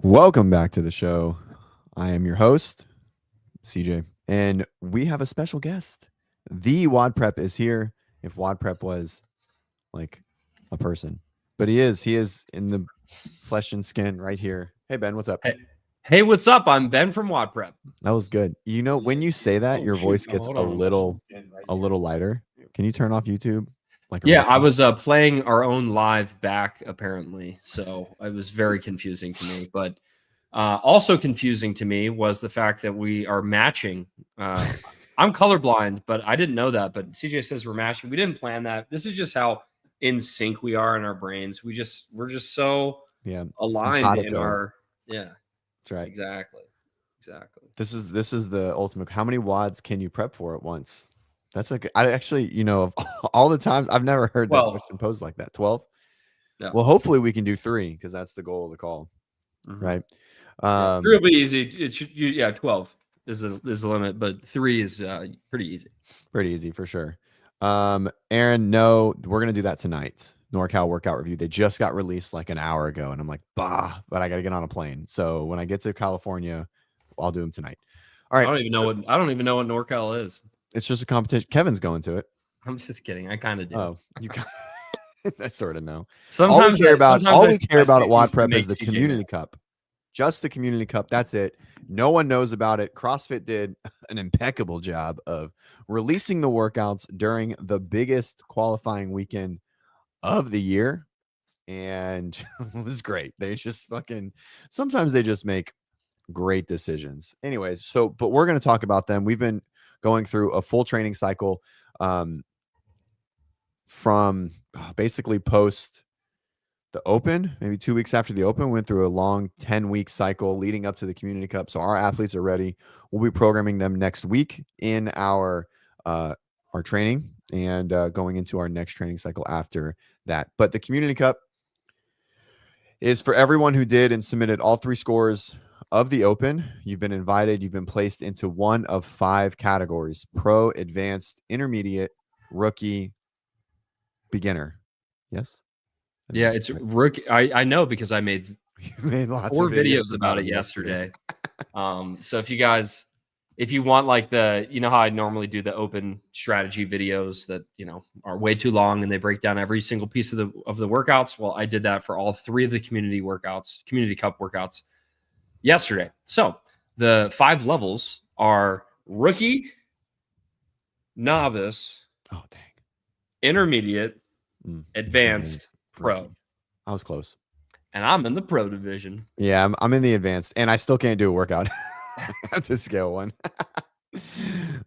Welcome back to the show. I am your host, CJ, and we have a special guest. The WODprep is here. If WODprep was like a person, but he is. He is in the flesh and skin right here. Hey Ben, what's up? Hey, what's up? I'm Ben from WODprep. That was good. You know, when you say that, your voice gets a little lighter. Can you turn off YouTube? Like a Yeah, real I was playing our own live back apparently, so it was very confusing to me. But also confusing to me was the fact that we are matching. I'm colorblind, but I didn't know that. But CJ says we're matching. We didn't plan that. This is just how in sync we are in our brains. We're just so aligned in simpatico. our That's right. exactly. This is the ultimate. How many wads can you prep for at once? That's like I actually, of all the times I've never heard that question posed like that. 12? Yeah. Well, hopefully we can do 3 because that's the goal of the call, right? 3 will be easy. It should, 12 is the limit, but 3 is pretty easy. Pretty easy for sure. Aaron, no, we're gonna do that tonight. NorCal workout review. They just got released like an hour ago, and I'm like, bah, but I gotta get on a plane. So when I get to California, I'll do them tonight. All right. I don't even know what NorCal is. It's just a competition. Kevin's going to it. I'm just kidding. I kind of do. Oh, you I sort of know. Sometimes all we care about at WODprep make is the CJ Community Cup. Just the Community Cup. That's it. No one knows about it. CrossFit did an impeccable job of releasing the workouts during the biggest qualifying weekend of the year. And it was great. They just sometimes they just make great decisions. Anyways, but we're going to talk about them. We've been going through a full training cycle from basically post the Open, maybe 2 weeks after the Open. Went through a long 10-week cycle leading up to the Community Cup. So our athletes are ready. We'll be programming them next week in our training and going into our next training cycle after that. But the Community Cup is for everyone who did and submitted all 3 scores of the Open. You've been invited. You've been placed into one of 5 categories: pro, advanced, intermediate, rookie, beginner. Yes? Yeah, it's rookie. I know because I made lots 4 of videos about it yesterday. So if you want like how I normally do the Open strategy videos that, are way too long and they break down every single piece of the workouts. Well, I did that for all 3 of the Community Cup workouts yesterday. So the 5 levels are rookie, novice, intermediate, advanced, pro. I was close. And I'm in the pro division. Yeah, I'm in the advanced, and I still can't do a workout. I have to scale one.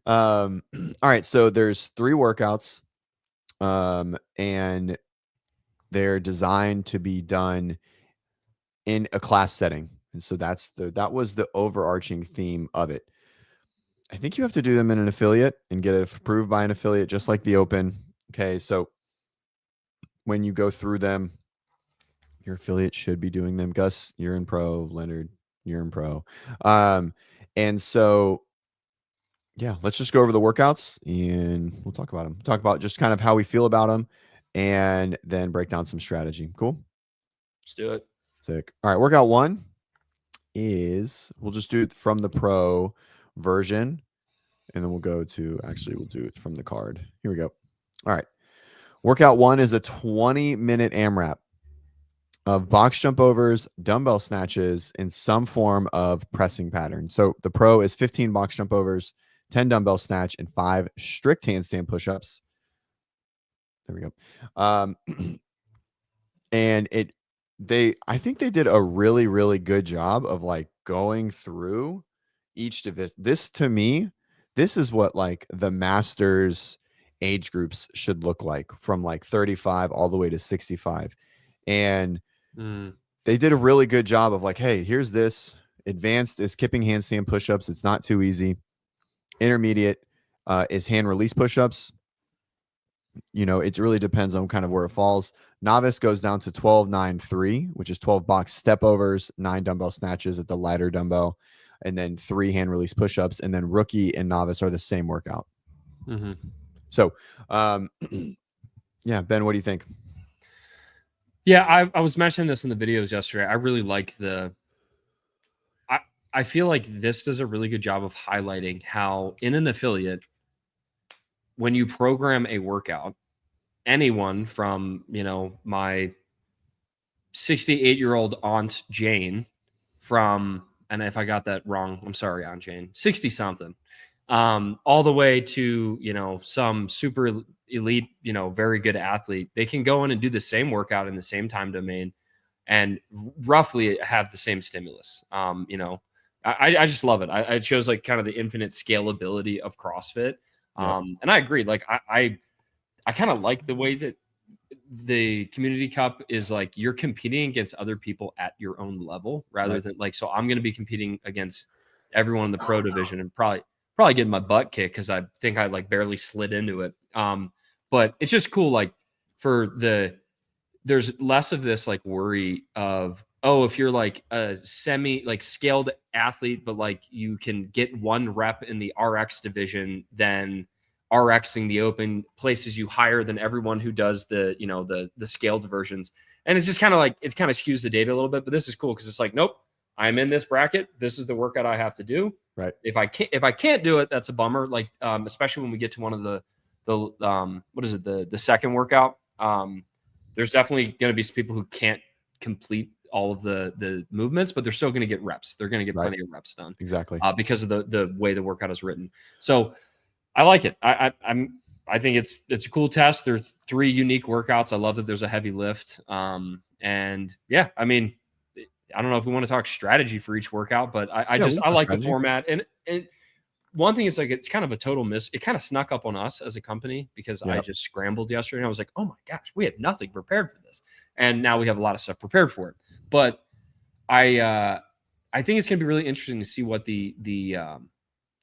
All right, so there's 3 workouts, and they're designed to be done in a class setting. And so that was the overarching theme of it. I think you have to do them in an affiliate and get it approved by an affiliate, just like the Open. Okay, so when you go through them, your affiliate should be doing them. Gus, you're in pro. Leonard, you're in pro. And so, yeah, let's just go over the workouts and we'll talk about them. Talk about just kind of how we feel about them and then break down some strategy. Cool? Let's do it. Sick. All right, workout 1 is, we'll just do it from the pro version, and then we'll do it from the card. Here we go. All right. Workout 1 is a 20-minute AMRAP of box jump overs, dumbbell snatches, in some form of pressing pattern. So the pro is 15 box jump overs, 10 dumbbell snatch, and 5 strict handstand push-ups. There we go. And I think they did a really, really good job of like going through each division. This, to me, this is what like the masters age groups should look like, from like 35 all the way to 65. And they did a really good job of like, hey, here's this. Advanced is kipping handstand push-ups. It's not too easy. Intermediate is hand release push-ups. It really depends on kind of where it falls. Novice goes down to 12-9-3, which is 12 box step overs, 9 dumbbell snatches at the lighter dumbbell, and then 3 hand release push-ups. And then rookie and novice are the same workout. So, yeah, Ben, what do you think? Yeah, I was mentioning this in the videos yesterday. I really like the I feel like this does a really good job of highlighting how in an affiliate, when you program a workout, anyone from, my 68-year-old Aunt Jane from, and if I got that wrong, I'm sorry, Aunt Jane, 60 something, all the way to, some super elite, very good athlete, they can go in and do the same workout in the same time domain and roughly have the same stimulus. I just love it. It shows like kind of the infinite scalability of CrossFit. And I agree. Like I kind of like the way that the community cup is like you're competing against other people at your own level rather than like, so I'm going to be competing against everyone in the pro division and probably getting my butt kicked because I think I like barely slid into it. But it's just cool. Like there's less of this like worry of, oh, if you're like a semi like scaled athlete, but like you can get one rep in the RX division, then RXing the open places you higher than everyone who does the, the scaled versions. And it's just kind of like, it's kind of skews the data a little bit, but this is cool because it's like, nope, I'm in this bracket. This is the workout I have to do. Right. If I can't do it, that's a bummer. Like, especially when we get to one of the what is it? The second workout. There's definitely going to be some people who can't complete all of the movements, but they're still going to get reps. They're going to get plenty of reps done. Exactly. Because of the way the workout is written. So I like it. I think it's a cool test. There's 3 unique workouts. I love that there's a heavy lift. And yeah, I mean, I don't know if we want to talk strategy for each workout, but I like the format. And one thing is like, it's kind of a total miss. It kind of snuck up on us as a company because I just scrambled yesterday and I was like, oh my gosh, we had nothing prepared for this. And now we have a lot of stuff prepared for it. But I think it's going to be really interesting to see what the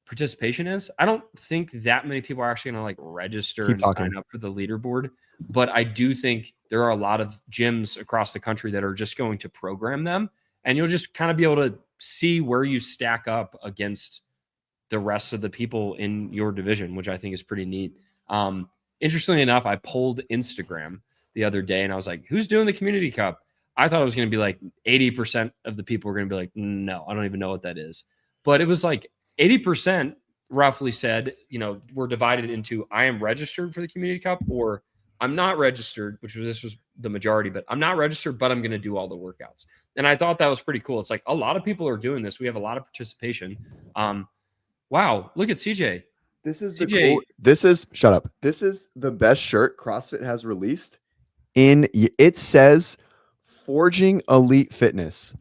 participation is. I don't think that many people are actually going to like register and sign up for the leaderboard, but I do think there are a lot of gyms across the country that are just going to program them, and you'll just kind of be able to see where you stack up against the rest of the people in your division, which I think is pretty neat. Interestingly enough, I polled Instagram the other day and I was like, who's doing the community cup? I thought it was going to be like 80% of the people were going to be like, no, I don't even know what that is. But it was like 80% roughly said, we're divided into I am registered for the community cup or I'm not registered, this was the majority, but I'm not registered, but I'm going to do all the workouts. And I thought that was pretty cool. It's like a lot of people are doing this. We have a lot of participation. Wow, look at CJ. This is shut up. This is the best shirt CrossFit has released. It says Forging Elite Fitness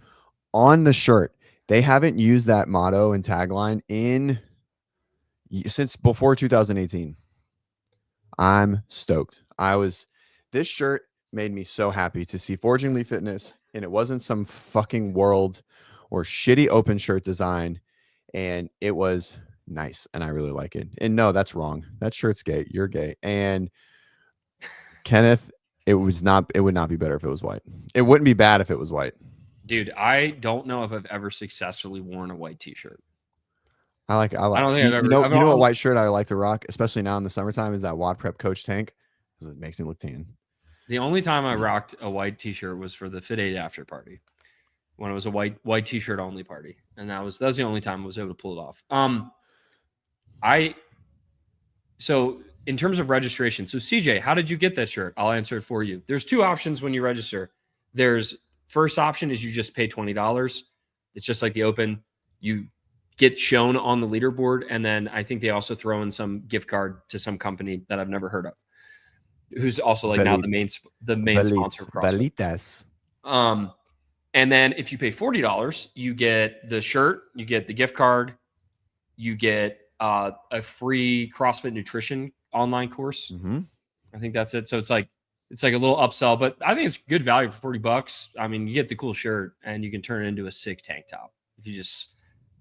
on the shirt. They haven't used that motto and tagline since before 2018. I'm stoked. This shirt made me so happy to see Forging Elite Fitness, and it wasn't some fucking world or shitty open shirt design, and it was nice, and I really like it. And no, that's wrong. That shirt's gay. You're gay. And Kenneth, it would not be better if it was white. It wouldn't be bad if it was white. Dude, I don't know if I've ever successfully worn a white t-shirt. I don't think I've ever. You know what white shirt I like to rock, especially now in the summertime, is that WODprep Coach tank because it makes me look tan. The only time I rocked a white t-shirt was for the Fit 8 after party, when it was a white t-shirt only party, and that was the only time I was able to pull it off. So in terms of registration, so CJ, how did you get that shirt? I'll answer it for you. There's 2 options when you register. There's first option is you just pay $20. It's just like the open. You get shown on the leaderboard, and then I think they also throw in some gift card to some company that I've never heard of, who's also like now the main sponsor of CrossFit. Belitas. And then if you pay $40, you get the shirt, you get the gift card, you get a free CrossFit nutrition online course. Mm-hmm. I think that's it. So it's like a little upsell, but I think it's good value for $40. I mean, you get the cool shirt and you can turn it into a sick tank top if you just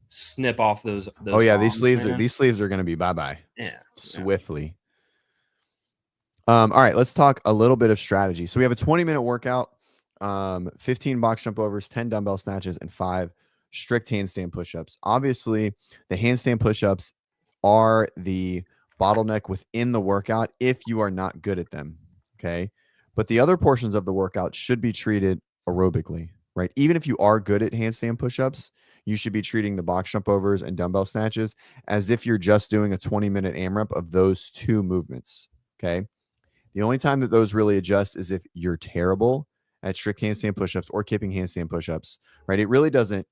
snip off those. Oh yeah, these sleeves are going to be bye-bye. Yeah, swiftly. All right, let's talk a little bit of strategy. So we have a 20-minute workout, 15 box jump overs, 10 dumbbell snatches, and 5 strict handstand push-ups. Obviously, the handstand push-ups are the bottleneck within the workout if you are not good at them. Okay. But the other portions of the workout should be treated aerobically. right? Even if you are good at handstand push-ups, you should be treating the box jump overs and dumbbell snatches as if you're just doing a 20-minute AMRAP of those two movements. Okay. The only time that those really adjust is if you're terrible at strict handstand push-ups or kipping handstand push-ups, right? It really doesn't.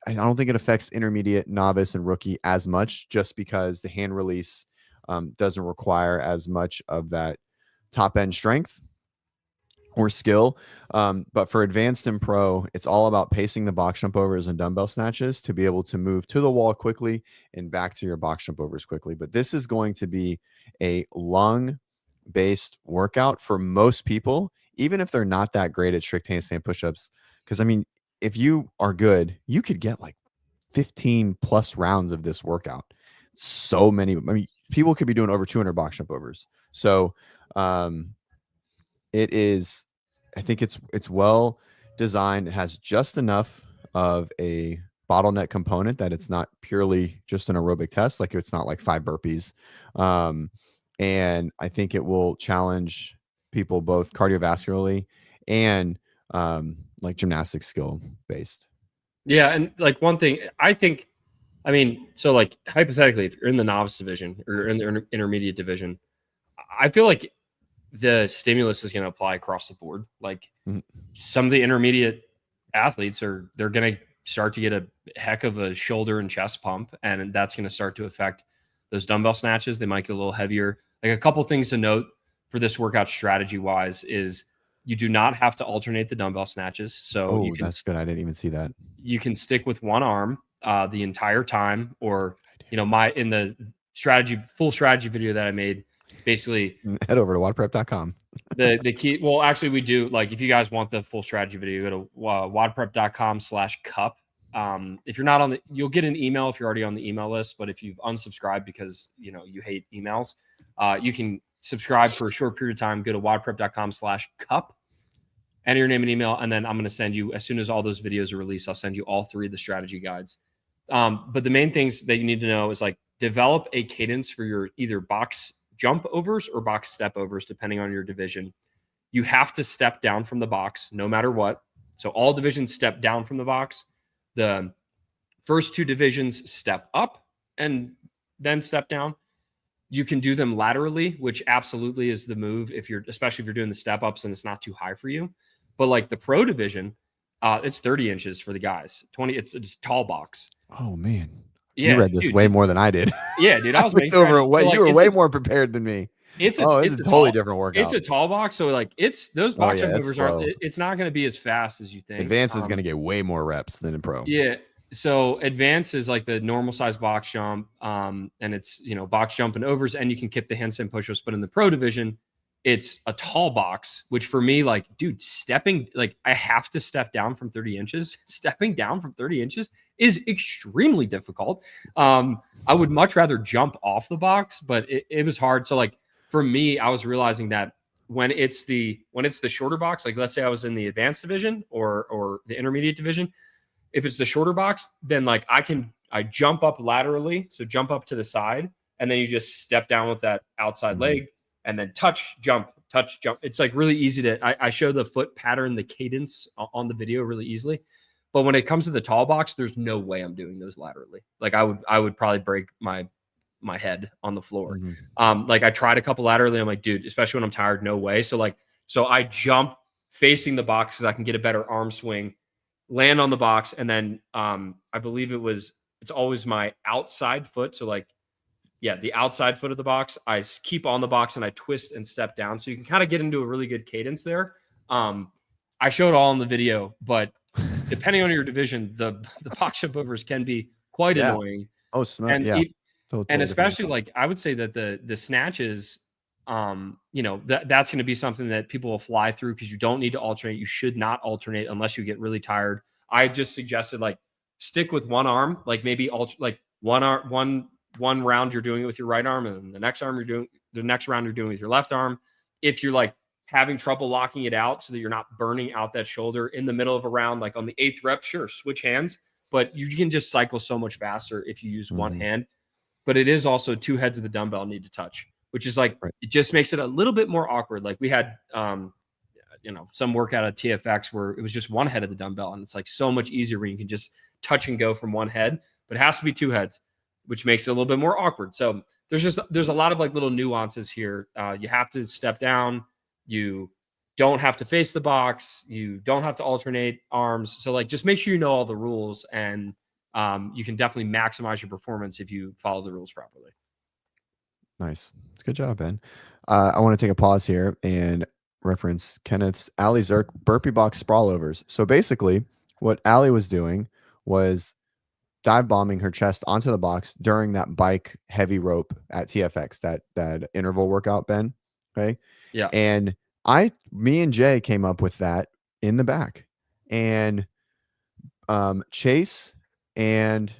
I don't think it affects intermediate, novice, and rookie as much, just because the hand release doesn't require as much of that top end strength or skill. But for advanced and pro, it's all about pacing the box jump overs and dumbbell snatches to be able to move to the wall quickly and back to your box jump overs quickly. But this is going to be a lung based workout for most people, even if they're not that great at strict handstand push-ups. Because I mean, if you are good, you could get like 15 plus rounds of this workout. So many, I mean, people could be doing over 200 box jump overs. So it is, I think it's well designed. It has just enough of a bottleneck component that it's not purely just an aerobic test. Like it's not like 5 burpees. And I think it will challenge people both cardiovascularly and like gymnastic skill based. Yeah, and like one thing I think, I mean, so like hypothetically, if you're in the novice division or in the intermediate division, I feel like the stimulus is going to apply across the board. Like some of the intermediate athletes they're going to start to get a heck of a shoulder and chest pump, and that's going to start to affect those dumbbell snatches. They might get a little heavier. Like a couple things to note for this workout strategy wise is you do not have to alternate the dumbbell snatches. So you can, that's good. I didn't even see that. You can stick with one arm the entire time, or in the full strategy video that I made, basically head over to WODprep.com. the key, well, actually we do, like, if you guys want the full strategy video, go to WODprep.com/cup. If you're not you'll get an email if you're already on the email list, but if you've unsubscribed because you hate emails, you can subscribe for a short period of time. Go to WODprep.com/cup, enter your name and email, and then I'm going to send you, as soon as all those videos are released, I'll send you all 3 of the strategy guides. But the main things that you need to know is, like, develop a cadence for your either box jump overs or box step overs, depending on your division. You have to step down from the box no matter what. So all divisions step down from the box. The first 2 divisions step up and then step down. You can do them laterally, which absolutely is the move especially if you're doing the step ups and it's not too high for you. But like the pro division, it's 30 inches for the guys. 20, it's a tall box. Oh man. Yeah, you read this way more than I did. Yeah, dude, I was making over what you were way more prepared than me. It's a totally different workout. It's a tall box, so like those box jump movers it's not going to be as fast as you think. Advanced is going to get way more reps than in pro. Yeah, so advanced is like the normal size box jump, and it's box jump and overs, and you can kip the handstand push-ups. But in the pro division, it's a tall box, which for me, like, dude, I have to step down from 30 inches. Stepping down from 30 inches is extremely difficult. I would much rather jump off the box, but it was hard. So like for me, I was realizing that when it's the shorter box, like let's say I was in the advanced division or the intermediate division, if it's the shorter box, then like I jump up laterally. So jump up to the side, and then you just step down with that outside leg. And then touch, jump. It's like really easy I show the foot pattern, the cadence on the video really easily. But when it comes to the tall box, there's no way I'm doing those laterally. Like I would probably break my head on the floor. Like I tried a couple laterally. I'm like, dude, especially when I'm tired, no way. So I jump facing the box because I can get a better arm swing, land on the box. And then I believe it's always my outside foot. So like, yeah, the outside foot of the box, I keep on the box and I twist and step down. So you can kind of get into a really good cadence there. I showed all in the video, but depending on your division, the box jump overs can be quite annoying. Oh, smart. Yeah. And especially like I would say that the snatches, that's going to be something that people will fly through because you don't need to alternate. You should not alternate unless you get really tired. I just suggested like stick with one arm, like maybe one round you're doing it with your right arm, and the next round you're doing it with your left arm. If you're like having trouble locking it out so that you're not burning out that shoulder in the middle of a round, like on the 8th rep, sure, switch hands, but you can just cycle so much faster if you use one hand. But it is also 2 heads of the dumbbell need to touch, which is like, It just makes it a little bit more awkward. Like we had some workout at TFX where it was just one head of the dumbbell, and it's like so much easier when you can just touch and go from one head, but it has to be two heads, which makes it a little bit more awkward. So there's a lot of like little nuances here. You have to step down. You don't have to face the box. You don't have to alternate arms. So like, just make sure you know all the rules, and you can definitely maximize your performance if you follow the rules properly. Nice. It's a good job, Ben. I want to take a pause here and reference Kenneth's Ali Zerk burpee box sprawl overs. So basically, what Ali was doing was dive bombing her chest onto the box during that bike heavy rope at TFX, that interval workout, Ben. Okay. Yeah. And me and Jay came up with that in the back. And Chase and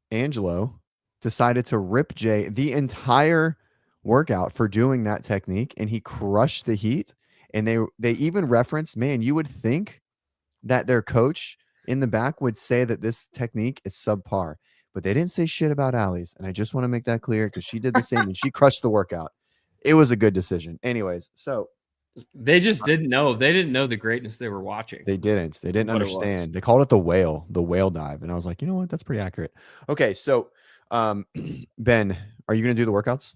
Angelo decided to rip Jay the entire workout for doing that technique, and he crushed the heat. And they even referenced, man, you would think that their coach in the back would say that this technique is subpar, but they didn't say shit about Ali's. And I just want to make that clear because she did the same and she crushed the workout. It was a good decision. Anyways, so they just didn't know. They didn't know the greatness they were watching. They didn't understand. They called it the whale dive. And I was like, you know what? That's pretty accurate. Okay. So, Ben, are you going to do the workouts?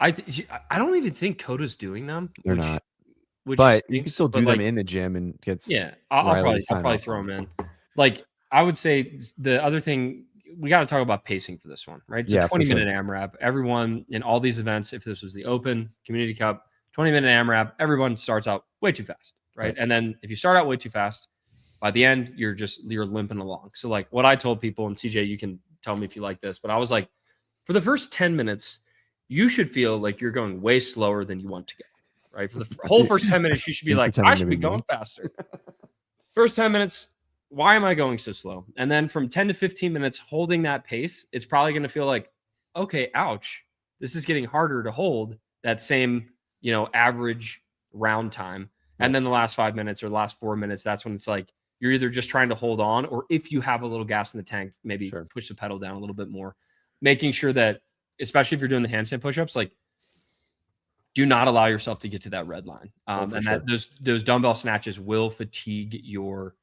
I don't even think Coda's doing them. They're not. Which but stinks, you can still do them in the gym and get. Yeah, I'll probably throw them in. Like, I would say the other thing, we got to talk about pacing for this one, right? It's a 20-minute AMRAP. Everyone in all these events, if this was the Open, Community Cup, 20-minute AMRAP, everyone starts out way too fast, right? And then if you start out way too fast, by the end, you're limping along. So like what I told people, and CJ, you can tell me if you like this, but I was like, for the first 10 minutes, you should feel like you're going way slower than you want to go, right? For the whole first 10 minutes, you should be like, I should be going faster. First 10 minutes, why am I going so slow? And then from 10 to 15 minutes holding that pace, it's probably going to feel like, okay, ouch, this is getting harder to hold that same, average round time. And then the last 5 minutes or the last 4 minutes, that's when it's like, you're either just trying to hold on, or if you have a little gas in the tank, maybe push the pedal down a little bit more, making sure that, especially if you're doing the handstand push-ups, like, do not allow yourself to get to that red line. Those dumbbell snatches will fatigue your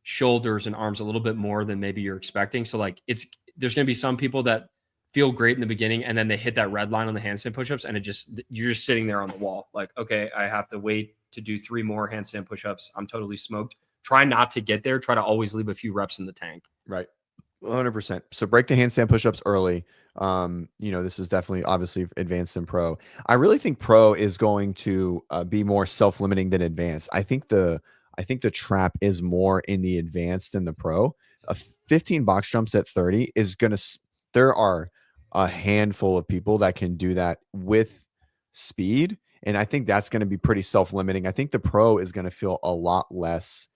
shoulders and arms a little bit more than maybe you're expecting. So like, there's going to be some people that feel great in the beginning, and then they hit that red line on the handstand push-ups, and you're just sitting there on the wall. Like, okay, I have to wait to do 3 more handstand push-ups. I'm totally smoked. Try not to get there. Try to always leave a few reps in the tank. Right. 100%. So break the handstand push-ups early. This is definitely obviously advanced and pro. I really think pro is going to be more self-limiting than advanced. I think the trap is more in the advanced than the pro. 15 box jumps at 30 is going to, there are a handful of people that can do that with speed. And I think that's going to be pretty self-limiting. I think the pro is going to feel a lot less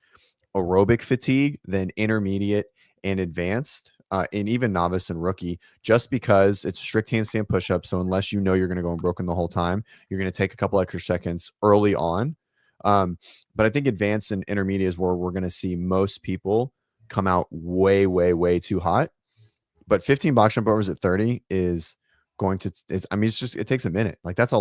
aerobic fatigue than intermediate and advanced, and even novice and rookie, just because it's strict handstand push-ups. So unless you know you're going to go unbroken the whole time, you're going to take a couple extra seconds early on. But I think advanced and intermediate is where we're going to see most people come out way, way, way too hot. But 15 box jump overs at 30 is going to, it takes a minute. Like, it's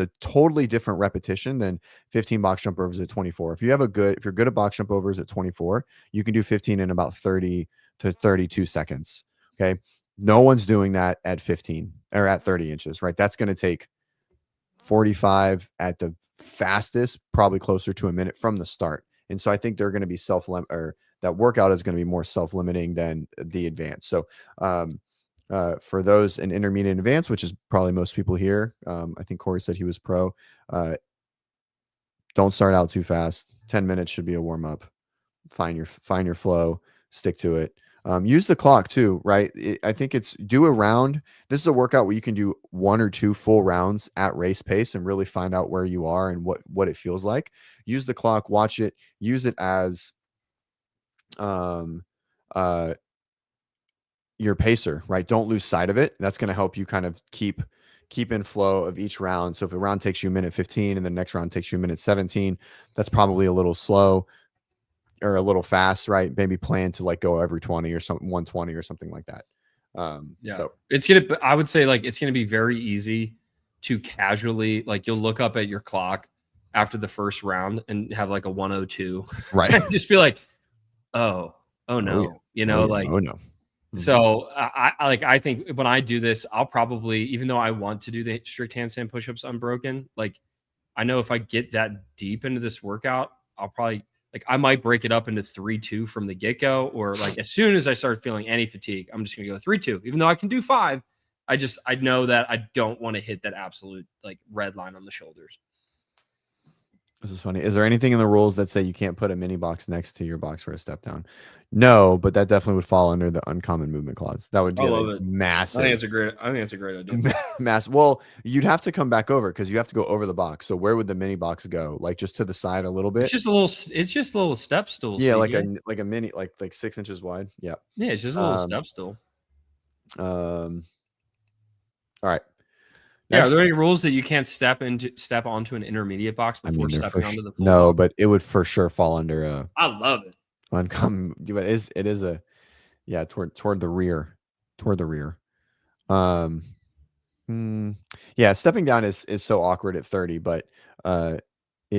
a totally different repetition than 15 box jump overs at 24. If you're good at box jump overs at 24, you can do 15 in about 30 to 32 seconds. Okay. No one's doing that at 15 or at 30 inches, right? That's going to take 45 at the fastest, probably closer to a minute from the start. And so I think they're going to be that workout is going to be more self-limiting than the advanced. So, for those in intermediate and advanced, which is probably most people here, I think Corey said he was pro. Don't start out too fast. 10 minutes should be a warm up. Find your flow, stick to it. Use the clock too, right? I think do a round. This is a workout where you can do 1 or 2 full rounds at race pace and really find out where you are and what it feels like. Use the clock, watch it, use it as your pacer, right? Don't lose sight of it. That's going to help you kind of keep in flow of each round. So if a round takes you a minute 15 and the next round takes you a minute 17, that's probably a little slow or a little fast, right? Maybe plan to like go every 20 or something, 120 or something like that. So I would say like, it's going to be very easy to casually, like, you'll look up at your clock after the first round and have like a 102. Right. Just be like, oh Oh, no, yeah. you Oh, know, yeah. like. Oh, no. Mhm. So I think when I do this, I'll probably, even though I want to do the strict handstand push-ups unbroken, like I know if I get that deep into this workout, I'll probably like I might break it up into 3-2 from the get-go, or like as soon as I start feeling any fatigue, I'm just gonna go 3-2. Even though I can do 5, I know that I don't want to hit that absolute like red line on the shoulders. This is funny. Is there anything in the rules that say you can't put a mini box next to your box for a step down? No, but that definitely would fall under the uncommon movement clause. That would I get love a it. massive, I think it's a great idea. mass. Well, you'd have to come back over because you have to go over the box. So where would the mini box go? Like just to the side a little bit? It's just a little step stool. Yeah, CJ. like a mini, like 6 inches wide. Yeah. Yeah, it's just a little step stool. All right. Yeah, are Next, there any rules that you can't step onto an intermediate box before stepping onto the full no, box? but it would for sure fall under I love it. uncommon. But it is a toward the rear, Um, yeah, stepping down is so awkward at 30, but it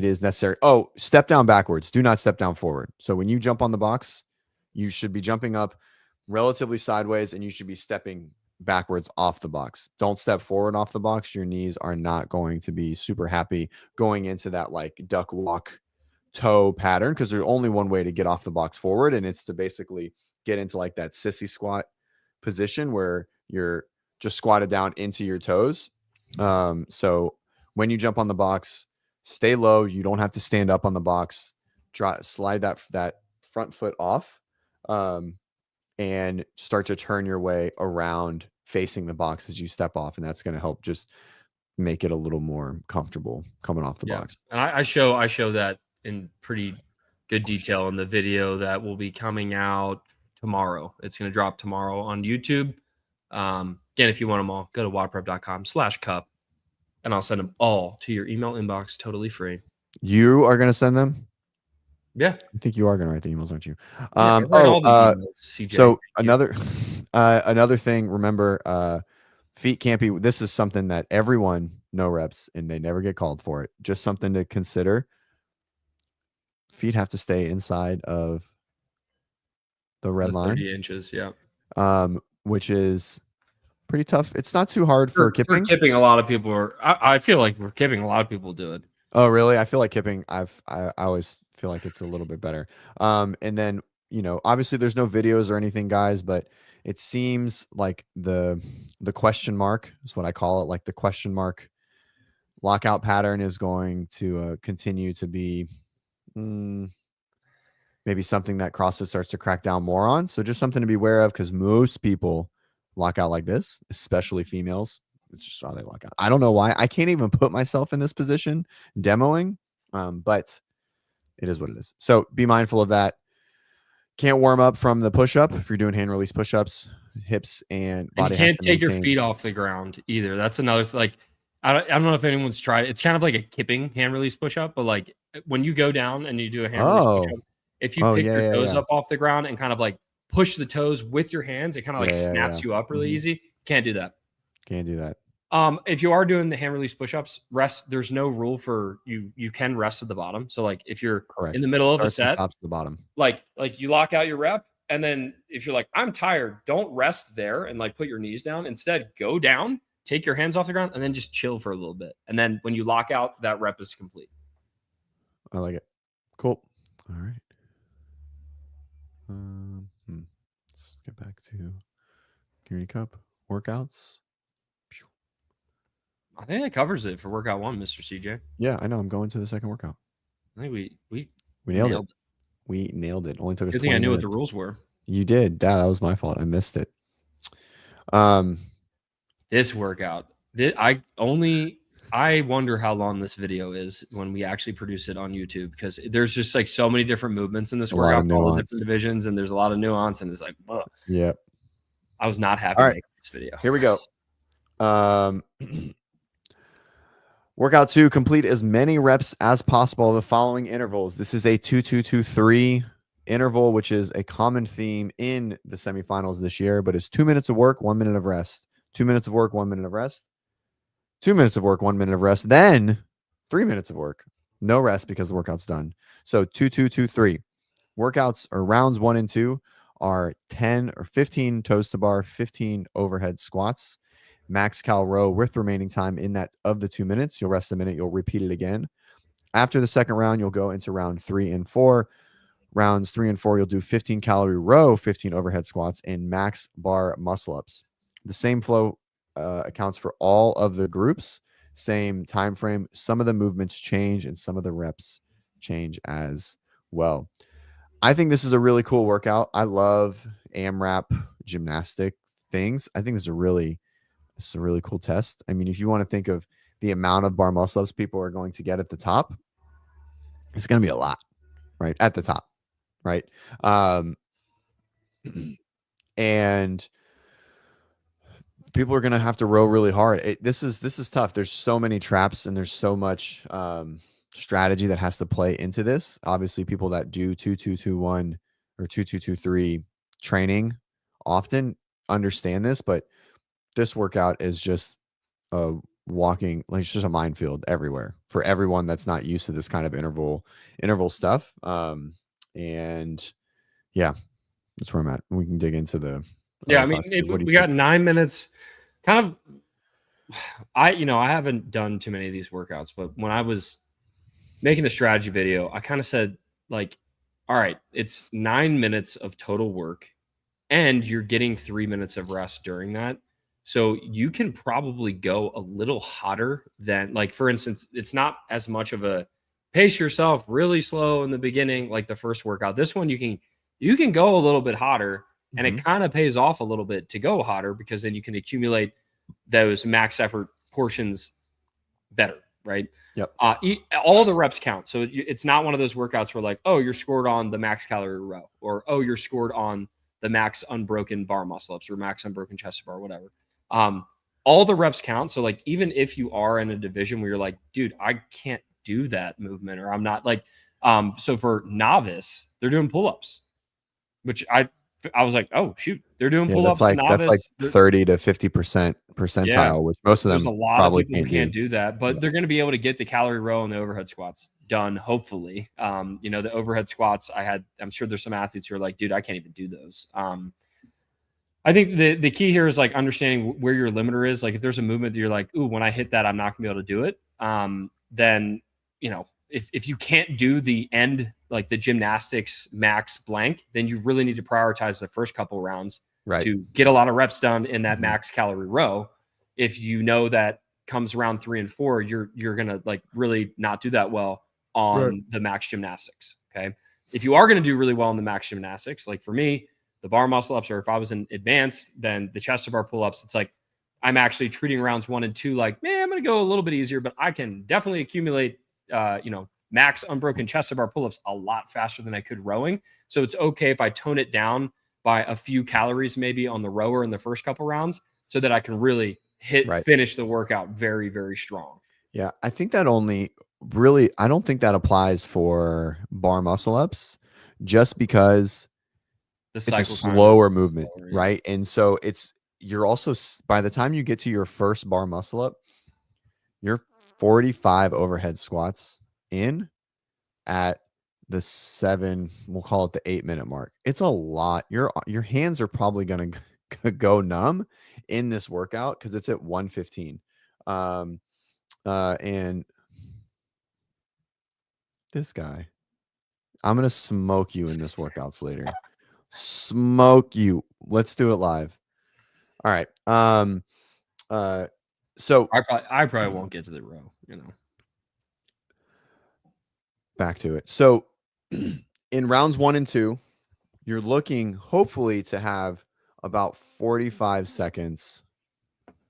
is necessary. Oh, step down backwards. Do not step down forward. So when you jump on the box, you should be jumping up relatively sideways, and you should be stepping backwards off the box. Don't step forward off the box. Your knees are not going to be super happy going into that like duck walk toe pattern, because there's only one way to get off the box forward, and it's to basically get into like that sissy squat position where you're just squatted down into your toes. So when you jump on the box, stay low. You don't have to stand up on the box. Slide that front foot off, and start to turn your way around facing the box as you step off, and that's going to help just make it a little more comfortable coming off the box. And I show that in pretty good detail in the video that will be coming out tomorrow. It's going to drop tomorrow on YouTube. Again, if you want them all, go to WODprep.com/cup, and I'll send them all to your email inbox totally free. You are going to send them? Yeah. I think you are going to write the emails, aren't you? CJ. So another thing, remember, feet can't be, this is something that everyone no reps and they never get called for it. Just something to consider. Feet have to stay inside of the red line. 30 inches, yeah. Which is pretty tough. It's not too hard for kipping. For kipping, a lot of people are. I feel like for kipping, a lot of people do it. Oh, really? I feel like kipping. I always feel like it's a little bit better. And then obviously there's no videos or anything, guys, but it seems like the question mark is what I call it. Like the question mark lockout pattern is going to continue to be maybe something that CrossFit starts to crack down more on. So just something to be aware of, because most people lock out like this, especially females. It's just how they lock out. I don't know why. I can't even put myself in this position demoing, but it is what it is. So be mindful of that. Can't warm up from the push-up if you're doing hand release push-ups, hips and body. And you can't take your feet off the ground either. That's another like I don't know if anyone's tried it. It's kind of like a kipping hand release push-up, but like when you go down and you do a hand release push-up, if you pick your toes up off the ground and kind of like push the toes with your hands, it kind of like snaps you up really easy. Can't do that. Can't do that. If you are doing the hand release push-ups, rest. There's no rule for you. You can rest at the bottom. So like if you're in the middle of a set, stops at the bottom. Like you lock out your rep, and then if you're like, I'm tired, don't rest there and like put your knees down. Instead, go down, take your hands off the ground, and then just chill for a little bit. And then when you lock out, that rep is complete. I like it. Cool. All right. Let's get back to Community Cup workouts. I think that covers it for workout 1, Mr. CJ. Yeah, I know. I'm going to the second workout. I think we nailed it. We nailed it. Only took us 20 minutes. Good thing I knew what the rules were. You did. That was my fault. I missed it. This workout, I wonder how long this video is when we actually produce it on YouTube, because there's just like so many different movements in this workout, all the different divisions, and there's a lot of nuance, and it's like, ugh. Yeah. I was not happy making this video. Here we go. Workout 2, complete as many reps as possible of the following intervals. This is a 2-2-2-3 interval, which is a common theme in the semifinals this year, but it's 2 minutes of work, 1 minute of rest. 2 minutes of work, 1 minute of rest. 2 minutes of work, 1 minute of rest. Then 3 minutes of work, No rest because the workout's done. So 2-2-2-3 workouts or rounds 1 and 2 are 10 or 15 toes to bar, 15 overhead squats, max cal row with remaining time in that of the 2 minutes. You'll rest a minute. You'll repeat it again. After the second round, you'll go into round 3 and 4. Rounds 3 and 4, you'll do 15 calorie row, 15 overhead squats, and max bar muscle ups. The same flow accounts for all of the groups, same time frame. Some of the movements change and some of the reps change as well. I think this is a really cool workout. I love AMRAP gymnastic things. I think it's a really cool test. I mean, if you want to think of the amount of bar muscle ups people are going to get at the top, it's going to be a lot, right? At the top, right? And people are going to have to row really hard. This is tough. There's so many traps and there's so much strategy that has to play into this. Obviously, people that do 2-2-2-1 or 2-2-2-3 training often understand this, but this workout is just walking, like it's just a minefield everywhere for everyone that's not used to this kind of interval stuff. And yeah, that's where I'm at. We can dig into the Yeah, other I mean, thoughts. What do you we think? got 9 minutes. Kind of, I haven't done too many of these workouts, but when I was making a strategy video, I kind of said like, all right, it's 9 minutes of total work, and you're getting 3 minutes of rest during that. So you can probably go a little hotter than, like, for instance, it's not as much of a pace yourself really slow in the beginning, like the first workout. This one you can go a little bit hotter, and it kind of pays off a little bit to go hotter because then you can accumulate those max effort portions better, right? Yep. All the reps count. So it's not one of those workouts where like, oh, you're scored on the max calorie row, or oh, you're scored on the max unbroken bar muscle ups or max unbroken chest bar, whatever. All the reps count. So like, even if you are in a division where you're like, dude, I can't do that movement, or I'm not like, so for novice, they're doing pull-ups, which I was like, oh shoot, they're doing Yeah, pull-ups to that's like novice. 30 to 50% Yeah, percentile, which most of there's a them lot of probably people who can't do that, Yeah. but they're going to be able to get the calorie row and the overhead squats done. Hopefully, the overhead squats I'm sure there's some athletes who are like, dude, I can't even do those. I think the key here is like understanding where your limiter is. Like if there's a movement that you're like, ooh, when I hit that, I'm not gonna be able to do it. Then, if you can't do the end, like the gymnastics max blank, then you really need to prioritize the first couple rounds Right. to get a lot of reps done in that max calorie row. If you know that comes round 3 and 4, you're gonna like really not do that well on the max gymnastics. Okay. If you are gonna do really well in the max gymnastics, like for me, the bar muscle ups, or if I was in advanced, then the chest to bar pull ups, it's like I'm actually treating rounds 1 and 2 like, man, I'm going to go a little bit easier, but I can definitely accumulate, max unbroken chest to bar pull ups a lot faster than I could rowing. So it's okay if I tone it down by a few calories, maybe on the rower in the first couple rounds, so that I can really finish the workout very, very strong. Yeah, I think that I don't think that applies for bar muscle ups just because it's a slower movement, right? And so you're also, by the time you get to your first bar muscle up, you're 45 overhead squats in at the 7, we'll call it the 8-minute mark. It's a lot. Your hands are probably going to go numb in this workout because it's at 115. And this guy, I'm going to smoke you in this workouts later. Smoke you. Let's do it live. All right. So I probably won't get to the row, back to it. So in rounds 1 and 2, you're looking hopefully to have about 45 seconds.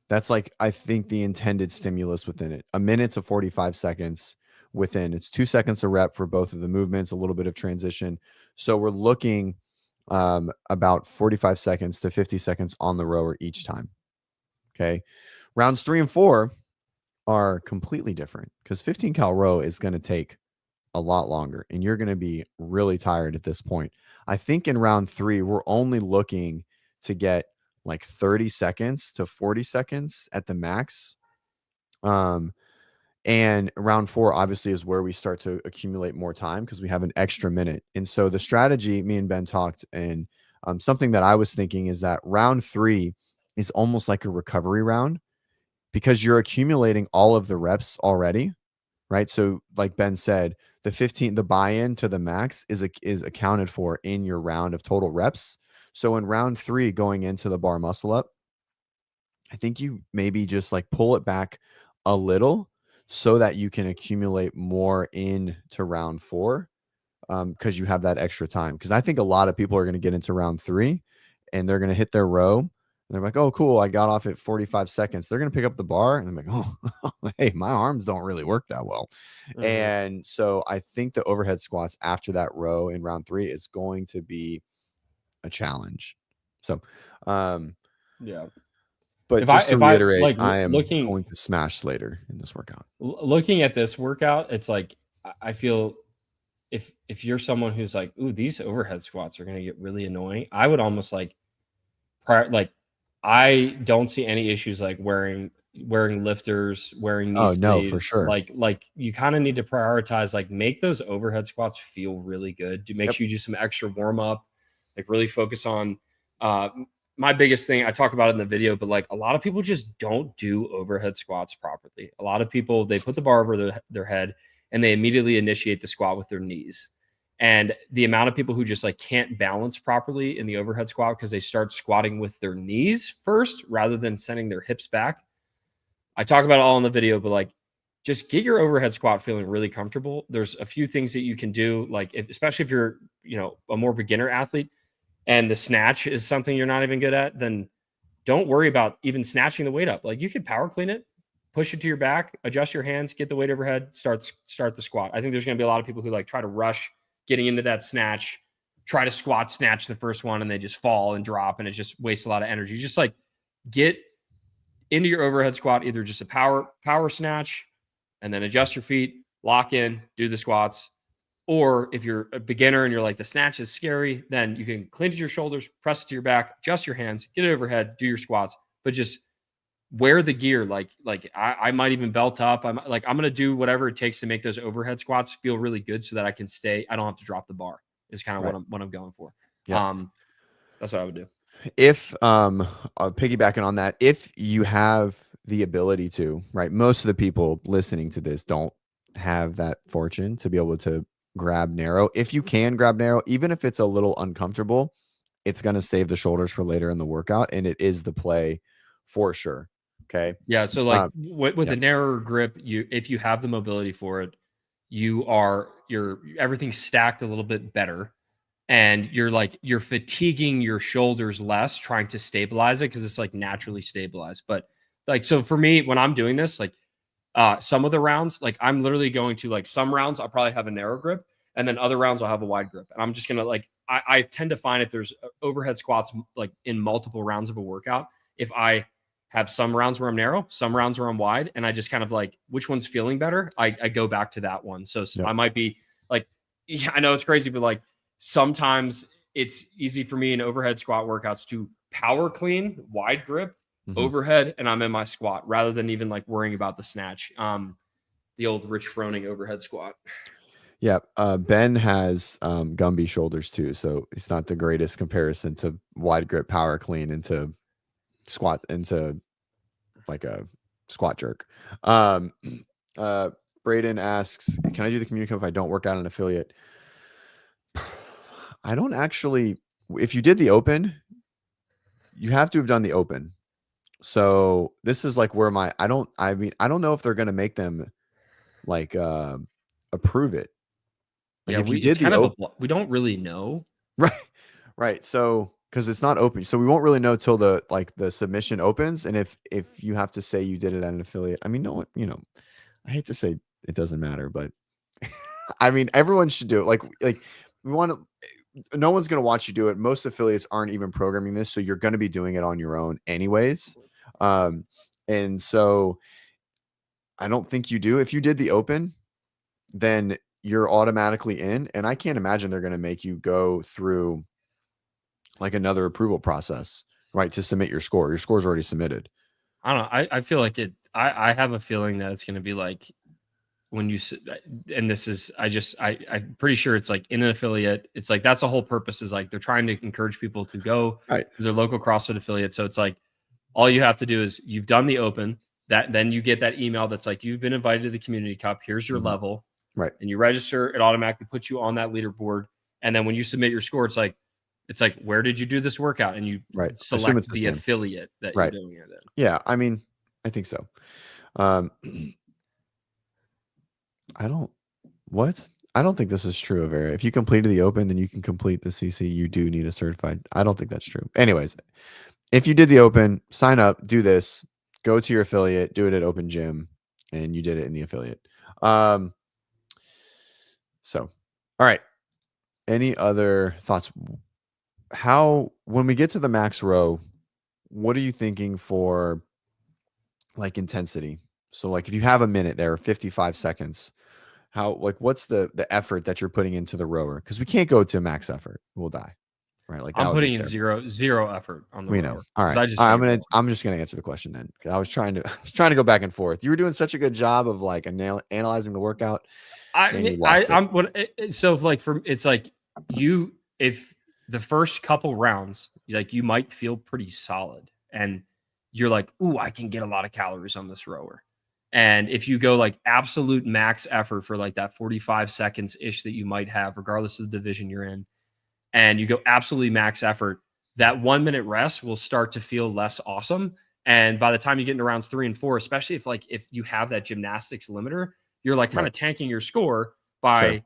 That's like, I think, the intended stimulus within it. A minute to 45 seconds within. It's 2 seconds a rep for both of the movements, a little bit of transition. So we're looking about 45 seconds to 50 seconds on the rower each time. Okay. Rounds 3 and 4 are completely different because 15 cal row is going to take a lot longer and you're going to be really tired at this point. I think in round 3, we're only looking to get like 30 seconds to 40 seconds at the max. And round 4 obviously is where we start to accumulate more time because we have an extra minute. And so the strategy, me and Ben talked, and something that I was thinking is that round 3 is almost like a recovery round because you're accumulating all of the reps already, right? So like Ben said, the buy-in to the max is accounted for in your round of total reps. So in round 3 going into the bar muscle up, I think you maybe just like pull it back a little so that you can accumulate more into round 4 because you have that extra time. Because I think a lot of people are going to get into round 3 and they're going to hit their row. And they're like, oh, cool. I got off at 45 seconds. They're going to pick up the bar and they're like, oh, hey, my arms don't really work that well. Mhm. And so I think the overhead squats after that row in round 3 is going to be a challenge. So, Yeah. but If I just to if I reiterate, like I am looking going to smash Slater in this workout. looking at this workout, it's like I feel if you're someone who's like, ooh, these overhead squats are gonna get really annoying, I would almost like like I don't see any issues like wearing lifters, wearing knee Oh, no, for sleeves. sure. Like you kind of need to prioritize, like make those overhead squats feel really good. Do make Yep. sure you do some extra warm up, like really focus on uh my biggest thing I talk about it in the video, but like a lot of people just don't do overhead squats properly. A lot of people they put the bar over their head and they immediately initiate the squat with their knees. And the amount of people who just like can't balance properly in the overhead squat because they start squatting with their knees first rather than sending their hips back. I talk about it all in the video, but like just get your overhead squat feeling really comfortable. There's a few things that you can do, like especially if you're, a more beginner athlete and the snatch is something you're not even good at, then don't worry about even snatching the weight up. Like you could power clean it, push it to your back, adjust your hands, get the weight overhead, start the squat. I think there's going to be a lot of people who like try to rush getting into that snatch, try to squat snatch the first one, and they just fall and drop, and it just wastes a lot of energy. Just like get into your overhead squat, either just a power snatch, and then adjust your feet, lock in, do the squats. Or if you're a beginner and you're like the snatch is scary, then you can clinch your shoulders, press it to your back, adjust your hands, get it overhead, do your squats, but just wear the gear. Like I might even belt up. I'm gonna do whatever it takes to make those overhead squats feel really good so that I can stay. I don't have to drop the bar. Is kind of Right. what I'm going for. Yep. That's what I would do. If piggybacking on that, if you have the ability to, right? Most of the people listening to this don't have that fortune to be able to grab narrow. If you can grab narrow, even if it's a little uncomfortable, it's going to save the shoulders for later in the workout, and it is the play for sure. Okay. Yeah. So like with Yeah. a narrower grip, if you have the mobility for it, you're everything's stacked a little bit better, and you're fatiguing your shoulders less trying to stabilize it because it's like naturally stabilized. But like so for me, when I'm doing this, like some of the rounds, like I'm literally going to like some rounds I'll probably have a narrow grip, and then other rounds I'll have a wide grip. And I'm just gonna like I tend to find if there's overhead squats like in multiple rounds of a workout, if I have some rounds where I'm narrow, some rounds where I'm wide, and I just kind of like which one's feeling better, I go back to that one. So Yep. I might be like, yeah, I know it's crazy, but like sometimes it's easy for me in overhead squat workouts to power clean, wide grip, Mhm. overhead, and I'm in my squat rather than even like worrying about the snatch. The old Rich Froning overhead squat. Yeah. Ben has Gumby shoulders too, so it's not the greatest comparison to wide grip power clean into squat into like a squat jerk. Um, uh, Braden asks, "Can I do the community if I don't work out an affiliate?" I don't actually. If you did the open, you have to have done the open. So this is like where my I don't. I mean, I don't know if they're going to make them like approve it. Like Yeah, if you it's did the kind of open, we don't really know. right, right. So because it's not open, so we won't really know till the submission opens. And if you have to say you did it at an affiliate, I mean, no one, I hate to say it doesn't matter, but I mean, everyone should do it. Like we want to. No one's going to watch you do it. Most affiliates aren't even programming this, so you're going to be doing it on your own anyways. Um, and so I don't think you do. If you did the open, then you're automatically in, and I can't imagine they're going to make you go through like another approval process, right, to submit your score. Your score's already submitted. I don't know. I feel like it. I have a feeling that it's going to be like when you and this is I'm pretty sure it's like in an affiliate. It's like that's the whole purpose is like they're trying to encourage people to go Right. to their local CrossFit affiliate. So it's like all you have to do is you've done the open. That then you get that email that's like you've been invited to the community cup. Here's your level. Right. And you register. It automatically puts you on that leaderboard. And then when you submit your score, it's like where did you do this workout? And you select it's the affiliate that you're doing it in. Yeah, I mean, I think so. I don't think this is true of If you completed the open, then you can complete the CC. You do need a certified. I don't think that's true. Anyways, if you did the open, sign up, do this, go to your affiliate, do it at Open Gym, and you did it in the affiliate. So, all right. Any other thoughts? When we get to the max row, what are you thinking for like intensity? So like if you have a minute there, 55 seconds, what's the effort that you're putting into the rower? Because we can't go to max effort. We'll die. Right. Like I'm putting in zero effort on the rower. Know. All right. I'm just gonna answer the question then. I was trying to go back and forth. You were doing such a good job of like analyzing the workout. So like it's like if the first couple rounds, like you might feel pretty solid and you're like, ooh, I can get a lot of calories on this rower. And if you go like absolute max effort for like that 45 seconds ish that you might have, regardless of the division you're in, and you go absolutely max effort, that 1 minute rest will start to feel less awesome. And by the time you get into rounds 3 and 4, especially if you have that gymnastics limiter, you're like kind of tanking your score by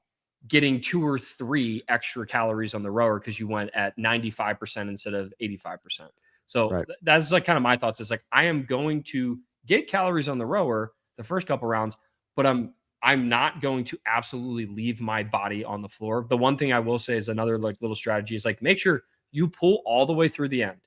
getting 2 or 3 extra calories on the rower because you went at 95% instead of 85%. So that's like kind of my thoughts. Is like I am going to get calories on the rower the first couple rounds, but I'm not going to absolutely leave my body on the floor. The one thing I will say is another like little strategy is like make sure you pull all the way through the end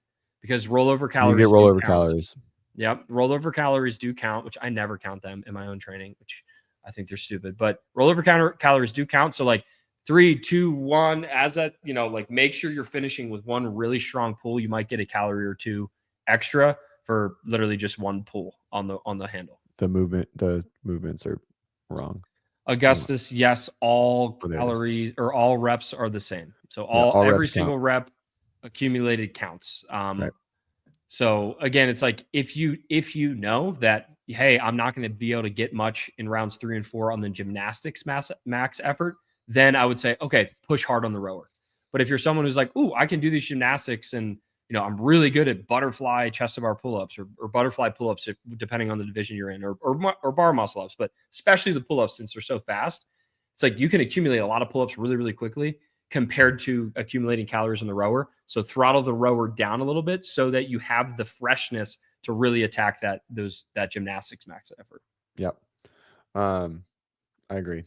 because rollover calories. You get rollover calories. Yep. Rollover calories do count, which I never count them in my own training, which I think they're stupid, but rollover calories do count. So like 3, 2, 1, as that, like make sure you're finishing with one really strong pull. You might get a calorie or 2 extra for literally just one pull on the handle. The movements are wrong. Augustus, yes, all calories or all reps are the same. So every single rep accumulated counts. So again, it's like if you know that, hey, I'm not going to be able to get much in rounds 3 and 4 on the gymnastics max effort, then I would say, okay, push hard on the rower. But if you're someone who's like, ooh, I can do these gymnastics and I'm really good at butterfly chest to bar pull-ups or butterfly pull-ups, depending on the division you're in, or bar muscle-ups, but especially the pull-ups since they're so fast. It's like you can accumulate a lot of pull-ups really, really quickly compared to accumulating calories on the rower. So throttle the rower down a little bit so that you have the freshness to really attack that gymnastics max effort. Yep. I agree.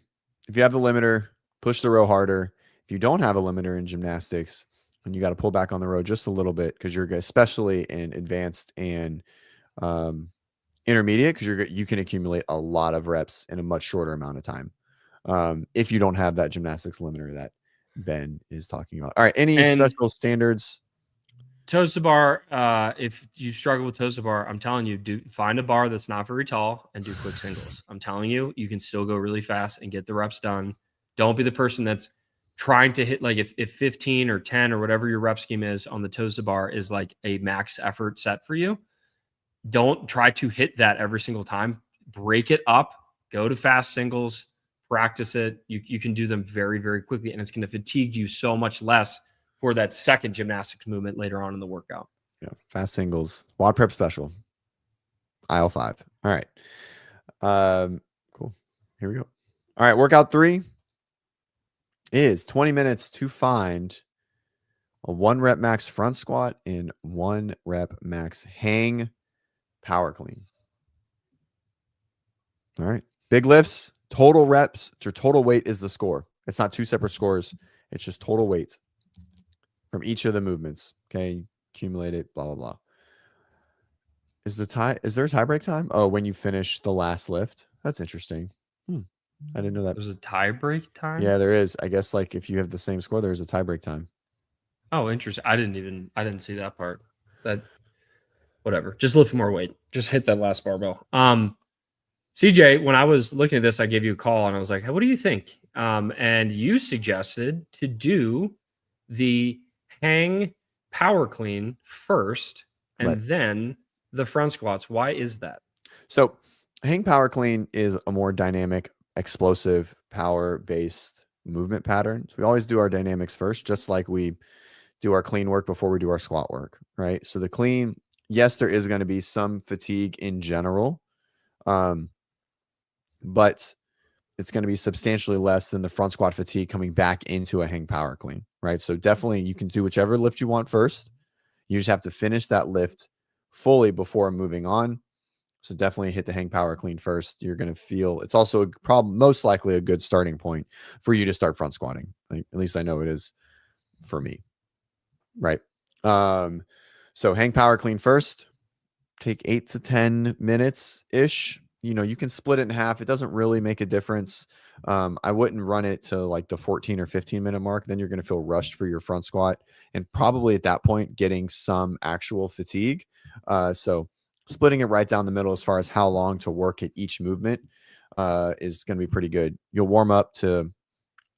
If you have the limiter, push the row harder. If you don't have a limiter in gymnastics, and you got to pull back on the row just a little bit because you're especially in advanced and intermediate because you can accumulate a lot of reps in a much shorter amount of time if you don't have that gymnastics limiter that Ben is talking about. All right, any special standards? Toes to bar. If you struggle with toes to bar, I'm telling you, find a bar that's not very tall and do quick singles. I'm telling you, you can still go really fast and get the reps done. Don't be the person that's trying to hit like if 15 or 10 or whatever your rep scheme is on the toes to bar is like a max effort set for you. Don't try to hit that every single time. Break it up. Go to fast singles. Practice it. You can do them very, very quickly, and it's going to fatigue you so much less for that second gymnastics movement later on in the workout. Yeah, fast singles. WODprep special. Aisle 5. All right. Cool. Here we go. All right, workout 3 is 20 minutes to find a 1 rep max front squat and 1 rep max hang power clean. All right. Big lifts, total reps to total weight is the score. It's not 2 separate scores. It's just total weight from each of the movements. Okay. Accumulate it, blah, blah, blah. Is there a tie break time? Oh, when you finish the last lift. That's interesting. I didn't know that. There's a tie break time? Yeah, there is. I guess like if you have the same score, there's a tie break time. Oh, interesting. I didn't see that part. That whatever. Just lift more weight. Just hit that last barbell. CJ, when I was looking at this, I gave you a call and I was like, hey, what do you think? And you suggested to do the hang power clean first and Right. then the front squats. Why is that? So hang power clean is a more dynamic, explosive, power based movement pattern. So we always do our dynamics first, just like we do our clean work before we do our squat work, right? So the clean, yes, there is going to be some fatigue in general, but it's going to be substantially less than the front squat fatigue coming back into a hang power clean, right? So definitely you can do whichever lift you want first. You just have to finish that lift fully before moving on. So definitely hit the hang power clean first. You're going to feel it's also a problem, most likely a good starting point for you to start front squatting. Like, at least I know it is for me. Right. So hang power clean first, take 8 to 10 minutes ish. You can split it in half. It doesn't really make a difference. I wouldn't run it to like the 14 or 15-minute mark. Then you're going to feel rushed for your front squat and probably at that point getting some actual fatigue. So splitting it right down the middle as far as how long to work at each movement is going to be pretty good. You'll warm up to,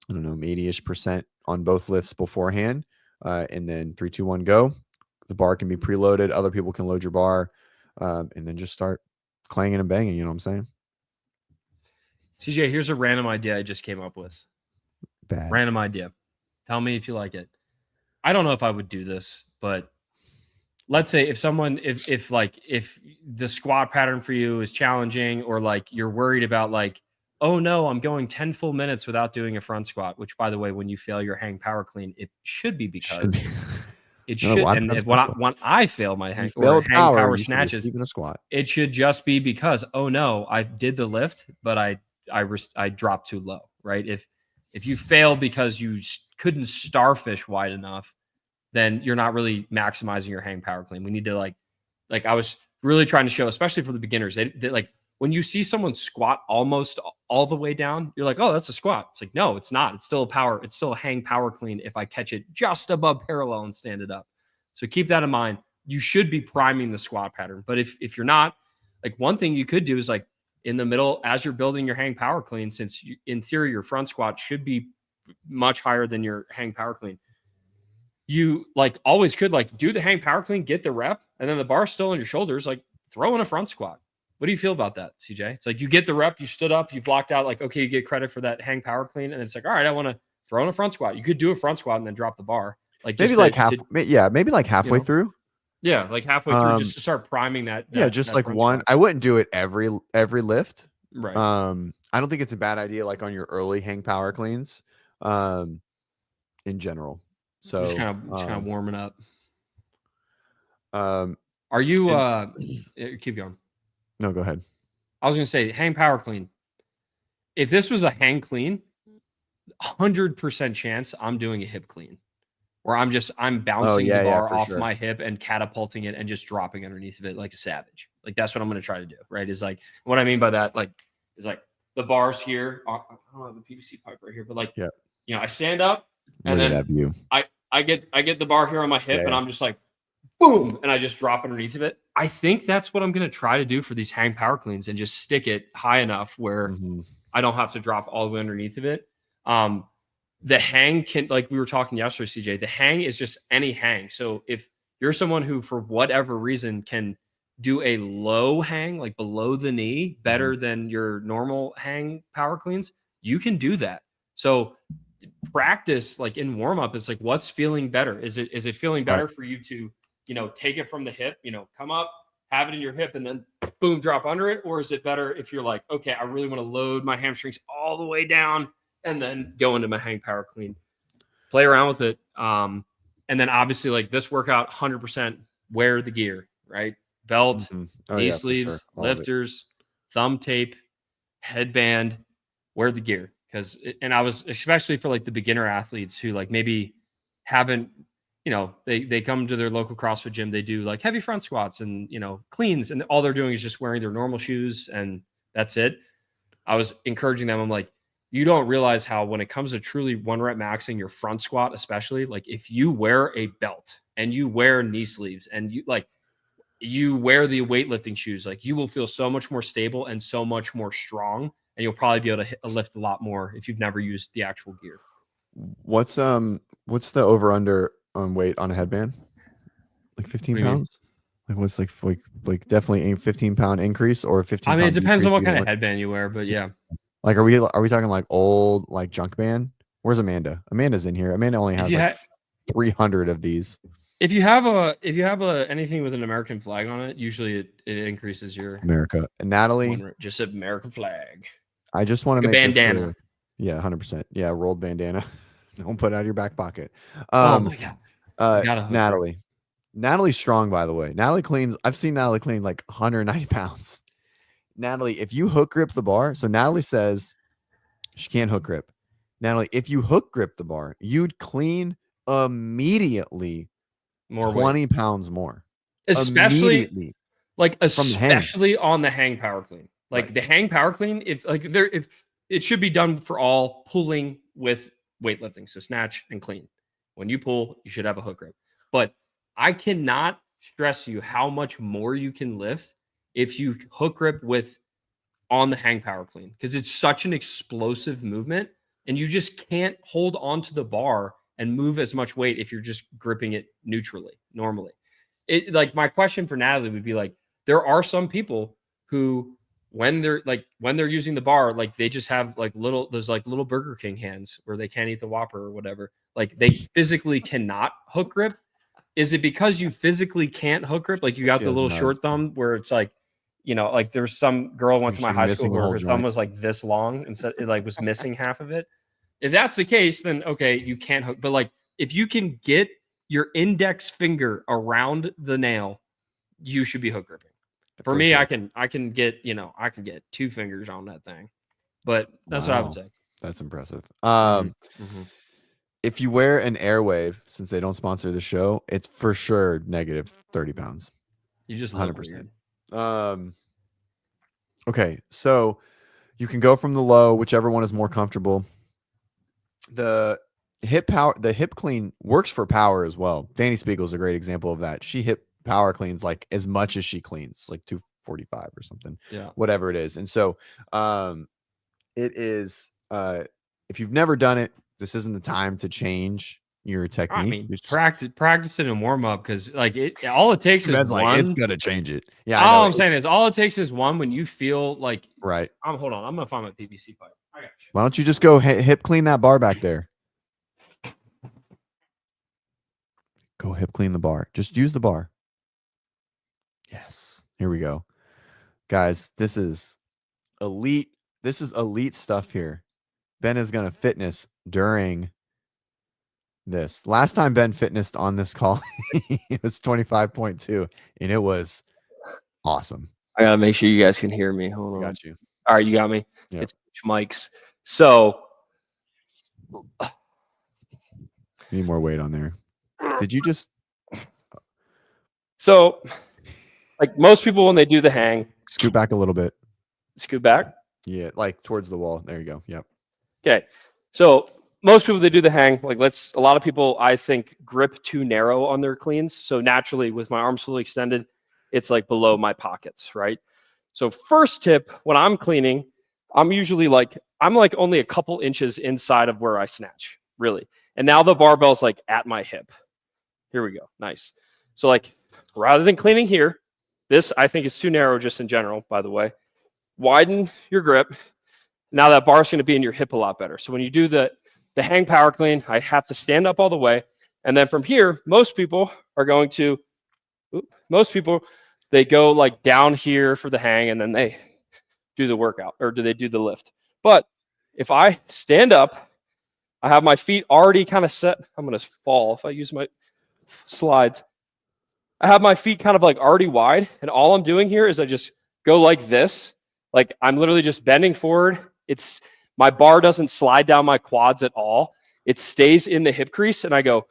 I don't know, 80-ish% on both lifts beforehand. And then 3, 2, 1, go. The bar can be preloaded. Other people can load your bar. And then just start clanging and banging. You know what I'm saying? CJ, here's a random idea I just came up with. Bad. Random idea. Tell me if you like it. I don't know if I would do this, but let's say if the squat pattern for you is challenging, or like you're worried about like, oh no, I'm going 10 full minutes without doing a front squat, which by the way, when you fail your hang power clean, it should be Should be. because it No, should. why And that's if when special. I fail my You hang fail or at hang power, power you should snatches, receive in a squat. it should just be because, oh no, I did the lift, but I dropped too low, right? If you fail because you couldn't starfish wide enough, then you're not really maximizing your hang power clean. We need to like I was really trying to show, especially for the beginners, they like when you see someone squat almost all the way down, you're like, oh, that's a squat. It's like, no, it's not. It's still a power. It's still a hang power clean if I catch it just above parallel and stand it up. So keep that in mind. You should be priming the squat pattern. But if you're not, like one thing you could do is like in the middle as you're building your hang power clean, since in theory your front squat should be much higher than your hang power clean, you like always could like do the hang power clean, get the rep, and then the bar's still on your shoulders, like throw in a front squat. What do you feel about that, CJ? It's like you get the rep, you stood up, you've locked out, like, okay, you get credit for that hang power clean. And it's like, all right, I want to throw in a front squat. You could do a front squat and then drop the bar. Like Maybe just like maybe like you halfway know, through. yeah, like halfway through just to start priming that Just that like front one. squat. I wouldn't do it every lift. Right. I don't think it's a bad idea like on your early hang power cleans, in general. So Just kind of warming up. Um, Are you and- keep going. no, go ahead. I was gonna say hang power clean. If this was a hang clean, 100% chance I'm doing a hip clean where I'm bouncing the bar for off sure. my hip and catapulting it and just dropping underneath of it like a savage. Like that's what I'm going to try to do. Right. Is like, what I mean by that, like, is like the bars here. I don't have the PVC pipe right here, but like, I stand up and Look at then that view. I get the bar here on my hip and Yeah. I'm just like, boom. And I just drop underneath of it. I think that's what I'm going to try to do for these hang power cleans and just stick it high enough where I don't have to drop all the way underneath of it. The hang can, like we were talking yesterday, CJ, the hang is just any hang. So if you're someone who, for whatever reason, can do a low hang, like below the knee, better than your normal hang power cleans, you can do that. So practice, like in warm up, it's like, what's feeling better? Is it feeling better for you to, take it from the hip, come up, have it in your hip, and then boom, drop under it? Or is it better if you're like, okay, I really want to load my hamstrings all the way down and then go into my hang power clean, play around with it. And then obviously like this workout, 100% wear the gear, right? Belt, knee sleeves, lifters, thumb tape, headband, wear the gear. And I was, especially for like the beginner athletes who like maybe haven't, they come to their local CrossFit gym, they do like heavy front squats and, cleans, and all they're doing is just wearing their normal shoes and that's it. I was encouraging them. I'm like, you don't realize how when it comes to truly one rep maxing your front squat, especially like if you wear a belt and you wear knee sleeves and you like you wear the weightlifting shoes, like you will feel so much more stable and so much more strong, and you'll probably be able to lift a lot more if you've never used the actual gear. What's the over under on weight on a headband? Like 15 pounds? Like what's like definitely a 15-pound increase or a 15 I mean, it pound depends on decrease? what kind of headband you wear, but yeah. Like are we talking like old like junk band? Where's Amanda? Amanda's in here. Amanda only has like 300 of these. If you have a anything with an American flag on it, usually it increases your America. And Natalie, just American flag. I just want to Like make a this bandana. clear. Yeah, 100%. Yeah, rolled bandana. Don't put it out of your back pocket. Oh my god. Natalie's strong, by the way. Natalie cleans. I've seen Natalie clean like 190 pounds. Natalie, if you hook grip the bar, so Natalie says she can't hook grip. Natalie, if you hook grip the bar, you'd clean immediately more 20 pounds more. Especially immediately. Especially on the hang power clean. Like Right. the hang power clean, if it should be done for all pulling with weightlifting, so snatch and clean. When you pull, you should have a hook grip. But I cannot stress you how much more you can lift if you hook grip with on the hang power clean, because it's such an explosive movement and you just can't hold onto the bar and move as much weight if you're just gripping it neutrally normally. It like my question for Natalie would be like, there are some people who when they're using the bar, like they just have like little Burger King hands where they can't eat the Whopper or whatever. Like they physically cannot hook grip. Is it because you physically can't hook grip? Like you got the little short thumb where it's like, like there's some girl went to my high school where her thumb was like this long and so it like was missing half of it. If that's the case, then okay, you can't hook. But like if you can get your index finger around the nail, you should be hook gripping. For me, sure. I can get 2 fingers on that thing. But that's what I would say. That's impressive. If you wear an Airwave, since they don't sponsor the show, it's for sure negative 30 pounds. You just 100%. Okay, so you can go from the low, whichever one is more comfortable. The hip clean works for power as well. Danny Spiegel is a great example of that. She hip power cleans like as much as she cleans, like 245 or something. Yeah, whatever it is. And so, it is. If you've never done it, this isn't the time to change your technique. I mean, practice it and warm up because like all it takes is one. Like, it's gonna change it. Yeah. All I'm saying is all it takes is one when you feel like right. Hold on, I'm gonna find my PVC pipe. I got you. Why don't you just go hip clean that bar back there? Go hip clean the bar. Just use the bar. Yes. Here we go. Guys, this is elite. This is elite stuff here. Ben is going to fitness during this. Last time Ben fitnessed on this call, it was 25.2, and it was awesome. I got to make sure you guys can hear me. Hold on. I got you. All right, you got me? Yeah. It's mics. So. Need more weight on there. Did you just... So, like most people, when they do the hang, scoot back a little bit. Scoot back? Yeah, like towards the wall. There you go. Yep. Okay. So most people that do the hang, like a lot of people, I think, grip too narrow on their cleans. So naturally, with my arms fully extended, it's like below my pockets, right? So first tip, when I'm cleaning, I'm usually I'm only a couple inches inside of where I snatch, really. And now the barbell's like at my hip. Here we go. Nice. So like, rather than cleaning here, this I think is too narrow just in general, by the way. Widen your grip. Now that bar's going to be in your hip a lot better. So when you do the hang power clean, I have to stand up all the way. And then from here, most people they go like down here for the hang and then they do the workout or do they do the lift. But if I stand up, I have my feet already kind of set. I'm going to fall if I use my slides. I have my feet kind of like already wide. And all I'm doing here is I just go like this. Like I'm literally just bending forward. My bar doesn't slide down my quads at all. It stays in the hip crease and I go,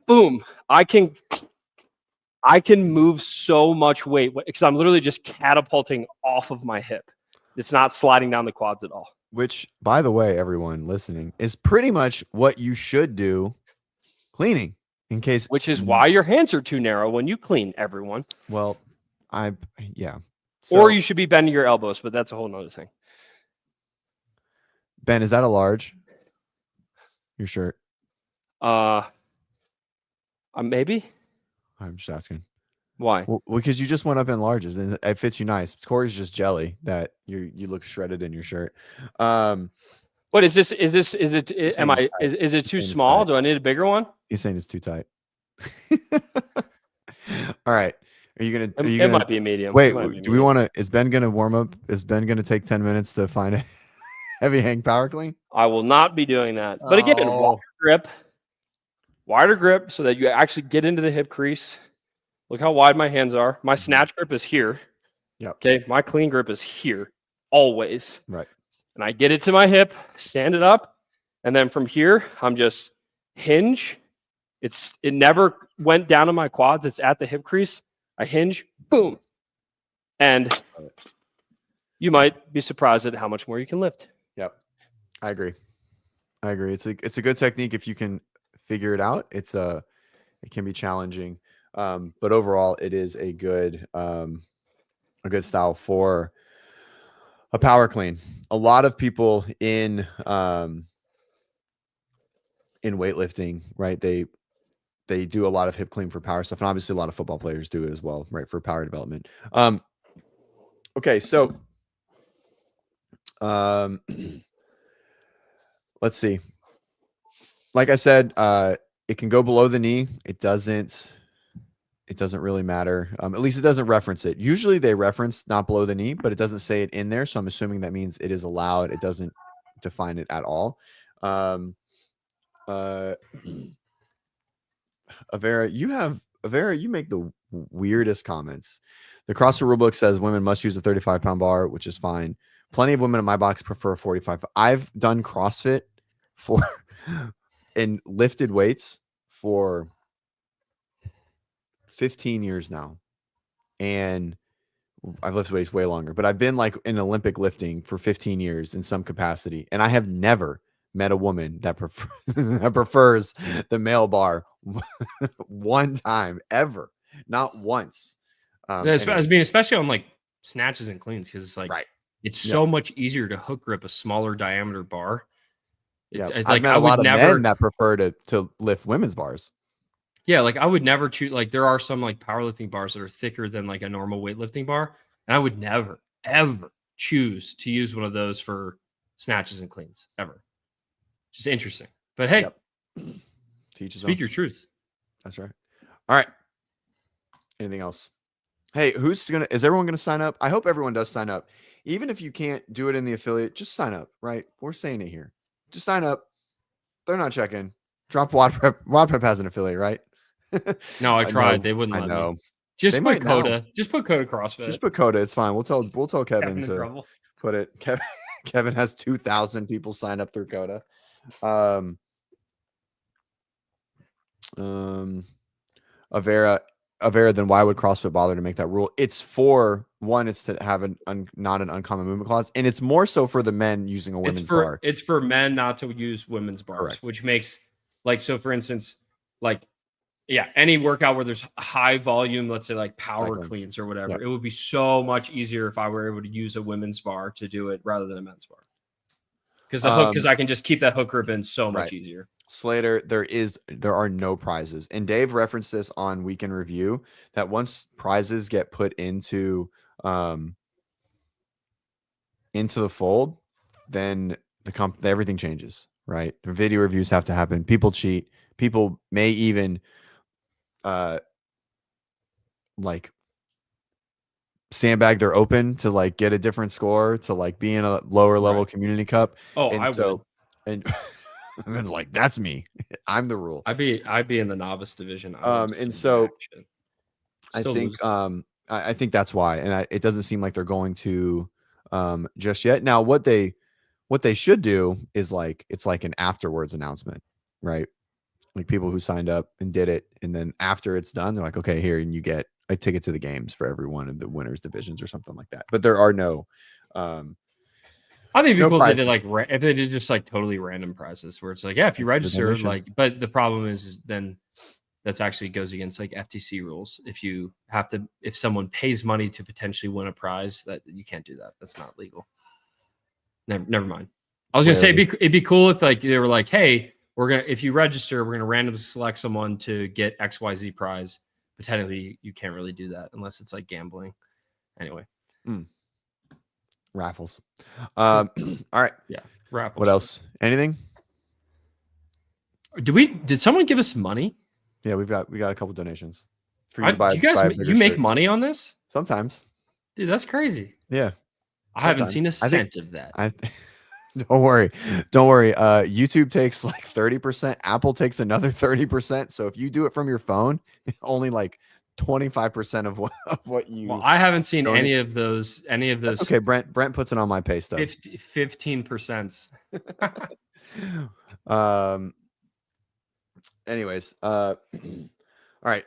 boom. I can move so much weight because I'm literally just catapulting off of my hip. It's not sliding down the quads at all. Which, by the way, everyone listening, is pretty much what you should do cleaning. Which is why your hands are too narrow when you clean, everyone. Well, Yeah. Or you should be bending your elbows, but that's a whole nother thing. Ben, is that a large? Your shirt? Maybe. I'm just asking. Why? Well, because you just went up in larges and it fits you nice. Corey's just jelly that you look shredded in your shirt. What is this? Is it? Is it too small? Do I need a bigger one? He's saying it's too tight. All right. Are you gonna? It might be a medium. Wait, do we want to? Is Ben gonna warm up? Is Ben gonna take 10 minutes to find a heavy hang power clean? I will not be doing that. But again, wider grip, so that you actually get into the hip crease. Look how wide my hands are. My snatch grip is here. Yep. Okay. My clean grip is here, always. Right. And I get it to my hip, stand it up, and then from here, I'm just hinge. It never went down to my quads. It's at the hip crease. I hinge, boom. And you might be surprised at how much more you can lift. Yep. I agree. It's a good technique if you can figure it out. It can be challenging. But overall it is a good style for a power clean. A lot of people in weightlifting, right? They do a lot of hip clean for power stuff. And obviously a lot of football players do it as well, right? For power development. Okay. So, let's see. Like I said, it can go below the knee. It doesn't really matter. At least it doesn't reference it. Usually they reference not below the knee, but it doesn't say it in there. So I'm assuming that means it is allowed. It doesn't define it at all. Avera, you make the weirdest comments. The CrossFit rulebook says women must use a 35-pound bar, which is fine. Plenty of women in my box prefer 45. I've done CrossFit and lifted weights for 15 years now. And I've lifted weights way longer, but I've been like in Olympic lifting for 15 years in some capacity. And I have never met a woman that prefers the male bar one time ever, not once. Especially on like snatches and cleans, because it's like, right. It's so much easier to hook grip a smaller diameter bar. It's I've like, met a lot of men that prefer to lift women's bars. Yeah, like I would never choose. Like there are some like powerlifting bars that are thicker than like a normal weightlifting bar, and I would never ever choose to use one of those for snatches and cleans ever. Just interesting, but hey, speak your truth. That's right. All right. Anything else? Hey, is everyone gonna sign up? I hope everyone does sign up. Even if you can't do it in the affiliate, just sign up, right? We're saying it here. Just sign up. They're not checking. Drop WODprep. WODprep has an affiliate, right? No, I tried. They wouldn't let me. Just put Coda. Just put Coda CrossFit. Just put Coda. It's fine. We'll tell Kevin to put it. Kevin has 2,000 people sign up through Coda. Avera, then why would CrossFit bother to make that rule? It's for one, it's to have not an uncommon movement clause, and it's more so for the men using a women's bar. It's for men not to use women's bars. Correct. Which makes like, so for instance, like, yeah, any workout where there's high volume, let's say like power cleans or whatever, it would be so much easier if I were able to use a women's bar to do it rather than a men's bar. Because I can just keep that hook grip in so much easier. Slater, there are no prizes. And Dave referenced this on Weekend Review that once prizes get put into the fold, then everything changes, right? The video reviews have to happen. People cheat. People may even like sandbag their open to like get a different score to like be in a lower level community cup. Oh, and it's like, that's me. I'm the rule. I'd be in the novice division. And so I think I think that's why. And it doesn't seem like they're going to just yet. Now what they should do is like, it's like an afterwards announcement, right? Like people who signed up and did it, and then after it's done, they're like, okay, here, and you get a ticket to the games for every one of the winners divisions or something like that. But there are no I think people did it like if they did just like totally random prizes where it's like, yeah, if you register, like, but the problem is then that's actually goes against like FTC rules. If someone pays money to potentially win a prize, that you can't do that. That's not legal. Never mind. I was gonna say it'd be cool if like they were like, hey, if you register, we're gonna randomly select someone to get XYZ prize. But technically, you can't really do that unless it's like gambling. Anyway, raffles. All right. Yeah, raffles. What else? Anything? Did someone give us money? Yeah, we got a couple donations. For you to buy, you guys, buy a bigger you make shirt. money on this? Sometimes. Dude, that's crazy. Yeah. I haven't seen a cent of that. Don't worry. YouTube takes like 30%. Apple takes another 30%. So if you do it from your phone, only like 25% of what you. Well, I haven't seen any of those. That's okay, Brent puts it on my pay stub. 15%. Anyways, all right.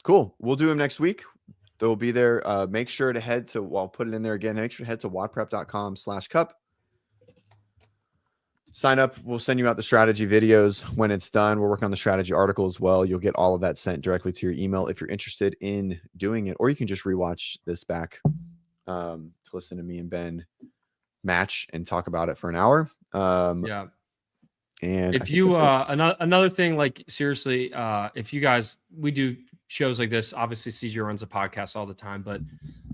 Cool. We'll do them next week. They'll be there. Make sure to head to, I'll put it in there again. Make sure to head to WODprep.com/cup. Sign up. We'll send you out the strategy videos when it's done. We're working on the strategy article as well. You'll get all of that sent directly to your email if you're interested in doing it, or you can just rewatch this back to listen to me and Ben match and talk about it for an hour. Yeah. And if you another thing, like seriously, if you guys, we do shows like this, obviously CJ runs a podcast all the time, but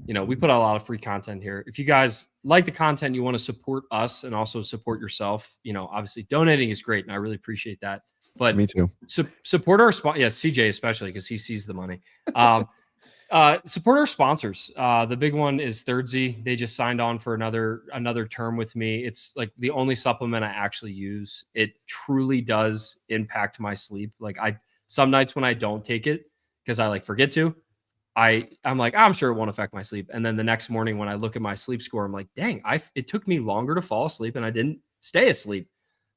you know, we put out a lot of free content here. If you guys like the content, you want to support us and also support yourself, you know, obviously donating is great and I really appreciate that. But me too. Support our sponsor. Yeah, CJ especially because he sees the money. Support our sponsors. The big one is Thirdzy. They just signed on for another term with me. It's like the only supplement I actually use. It truly does impact my sleep. Like some nights when I don't take it because I like forget to, I'm like, I'm sure it won't affect my sleep. And then the next morning when I look at my sleep score, I'm like, dang, it took me longer to fall asleep and I didn't stay asleep.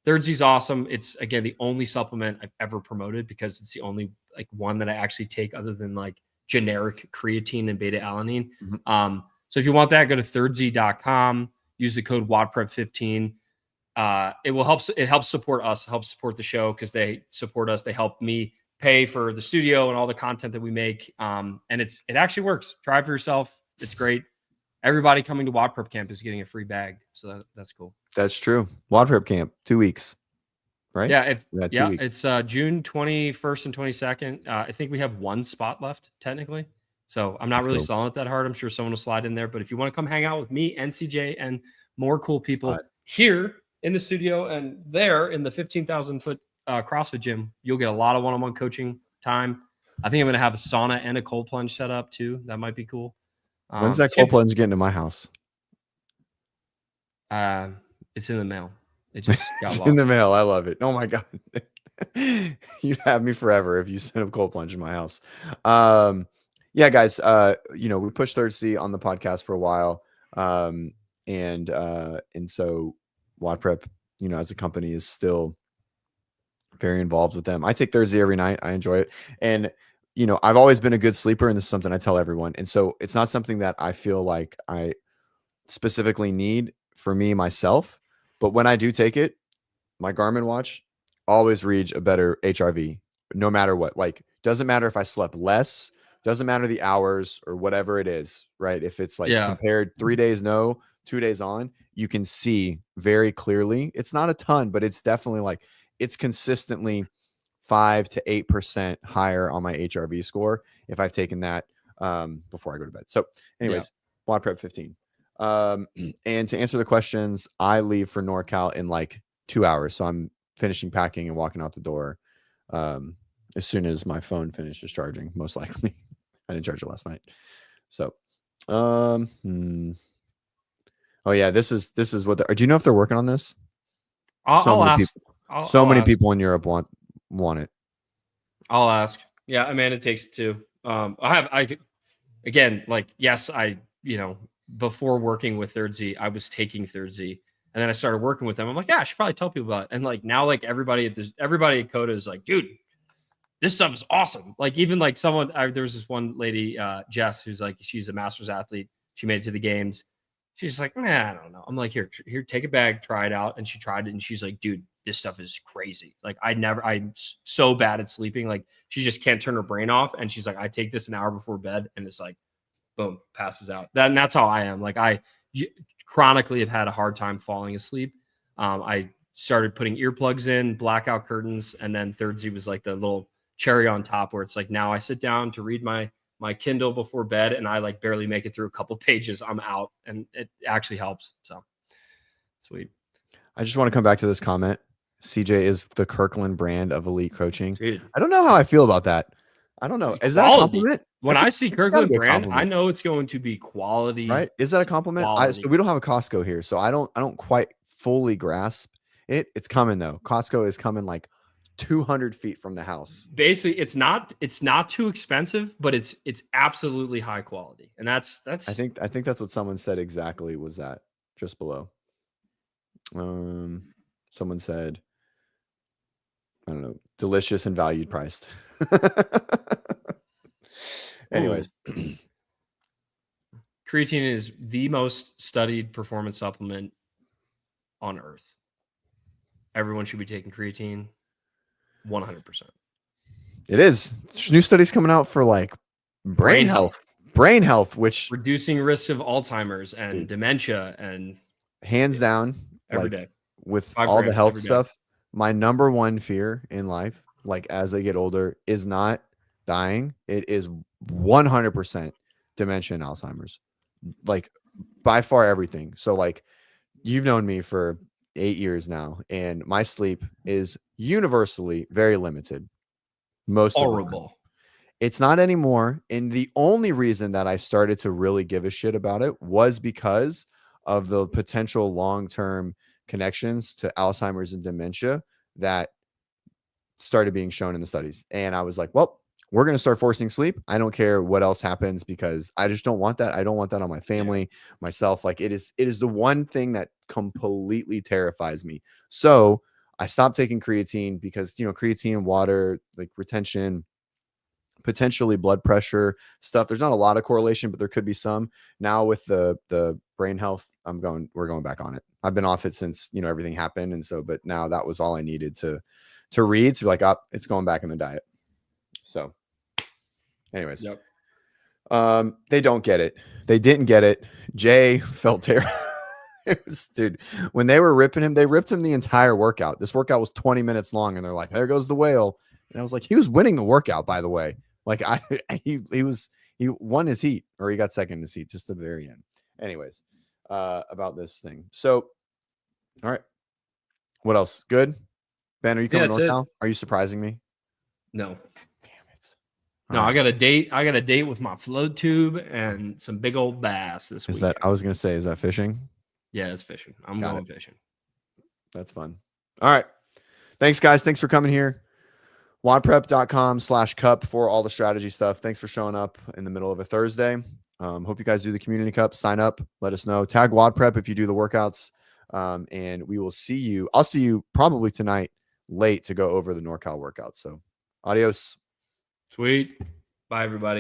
Thirdzy's awesome. It's again the only supplement I've ever promoted because it's the only like one that I actually take other than like generic creatine and beta alanine. Mm-hmm. So if you want that, go to thirdzy.com, use the code WODprep15. It will help. It helps support us, helps support the show because they support us. They help me pay for the studio and all the content that we make. And it actually works. Try it for yourself. It's great. Everybody coming to WODprep camp is getting a free bag. So that's cool. That's true. WODprep camp, 2 weeks. Right? Yeah. Yeah, 2 weeks. It's June 21st and 22nd. I think we have one spot left technically. So I'm not really selling it that hard. I'm sure someone will slide in there, but if you want to come hang out with me and CJ and more cool people here in the studio and there in the 15,000 foot CrossFit gym, you'll get a lot of one-on-one coaching time. I think I'm going to have a sauna and a cold plunge set up too. That might be cool. When's that cold plunge getting to my house? It's in the mail. It just got it's in the mail. I love it. Oh my God. You'd have me forever if you sent a cold plunge in my house. Yeah, guys, you know, we pushed Thirdzy on the podcast for a while. And so WODprep, you know, as a company is still very involved with them. I take Thirdzy every night. I enjoy it. And, you know, I've always been a good sleeper and this is something I tell everyone. And so it's not something that I feel like I specifically need for me, myself. But when I do take it, my Garmin watch always reads a better HRV, no matter what. Like, doesn't matter if I slept less, doesn't matter the hours or whatever it is, right? If it's like compared 3 days no, 2 days on, you can see very clearly. It's not a ton, but it's definitely like it's consistently 5 to 8% higher on my HRV score if I've taken that before I go to bed. So, anyways, WODprep 15. And to answer the questions, I leave for NorCal in like 2 hours. So I'm finishing packing and walking out the door as soon as my phone finishes charging, most likely. I didn't charge it last night. So, oh yeah, this is what do you know if they're working on this? I'll ask. So many people in Europe want it. I'll ask. Yeah, Amanda takes it too. Again, like, yes, you know, before working with Thirdzy, I was taking Thirdzy, and then I started working with them. I'm like, yeah, I should probably tell people about it. And like now, like everybody at Coda is like, dude, this stuff is awesome. Like even like there was this one lady, Jess, who's like, she's a master's athlete. She made it to the games. She's like, I don't know. I'm like, here, take a bag, try it out. And she tried it, and she's like, dude, this stuff is crazy. Like I'm so bad at sleeping. Like she just can't turn her brain off. And she's like, I take this an hour before bed and it's like, boom, passes out. And that's how I am. Like I chronically have had a hard time falling asleep. I started putting earplugs in, blackout curtains. And then Thirdsy was like the little cherry on top where it's like, now I sit down to read my Kindle before bed and I like barely make it through a couple pages. I'm out and it actually helps. So sweet. I just want to come back to this comment. CJ is the Kirkland brand of elite coaching. Dude. I don't know how I feel about that. I don't know. Is that a compliment? When I see Kirkland brand, I compliment. know it's going to be quality. Right? Is that a compliment? So we don't have a Costco here, so I don't quite fully grasp it. It's coming though. Costco is coming like 200 feet from the house. Basically, it's not too expensive, but it's absolutely high quality, and that's. I think that's what someone said exactly. Was that just below? Someone said, I don't know, delicious and valued priced. Anyways, creatine is the most studied performance supplement on earth. Everyone should be taking creatine 100%. It is. New studies coming out for like brain health, which reducing risk of Alzheimer's and dementia and hands down every day with all the health stuff. My number one fear in life, like as I get older, is not dying. It is 100% dementia and Alzheimer's, like by far everything. So like you've known me for 8 years now and my sleep is universally very limited. Most horrible. It's not anymore. And the only reason that I started to really give a shit about it was because of the potential long-term connections to Alzheimer's and dementia that started being shown in the studies. And I was like, well, we're going to start forcing sleep. I don't care what else happens because I just don't want that. I don't want that on my family, myself. Like it is the one thing that completely terrifies me. So I stopped taking creatine because, creatine, water, like retention, potentially blood pressure stuff. There's not a lot of correlation, but there could be some. Now with the brain health, we're going back on it. I've been off it since, everything happened. And so, but now that was all I needed to read to be like, it's going back in the diet. So anyways, they don't get it. They didn't get it. Jay felt terrible. Dude, when they were ripping him, they ripped him the entire workout. This workout was 20 minutes long and they're like, there goes the whale. And I was like, he was winning the workout, by the way. Like he won his heat, or he got second in his heat, just at the very end. Anyways, about this thing. So, all right. What else? Good. Ben, are you coming north now? Are you surprising me? No. Damn it. No, I got a date. I got a date with my float tube and some big old bass this week. I was going to say, is that fishing? Yeah, it's fishing. I'm going fishing. That's fun. All right. Thanks, guys. Thanks for coming here. WODprep.com/cup for all the strategy stuff. Thanks for showing up in the middle of a Thursday. Hope you guys do the community cup. Sign up. Let us know. Tag WODprep if you do the workouts. And we will see you. I'll see you probably tonight late to go over the NorCal workout. So adios. Sweet. Bye, everybody.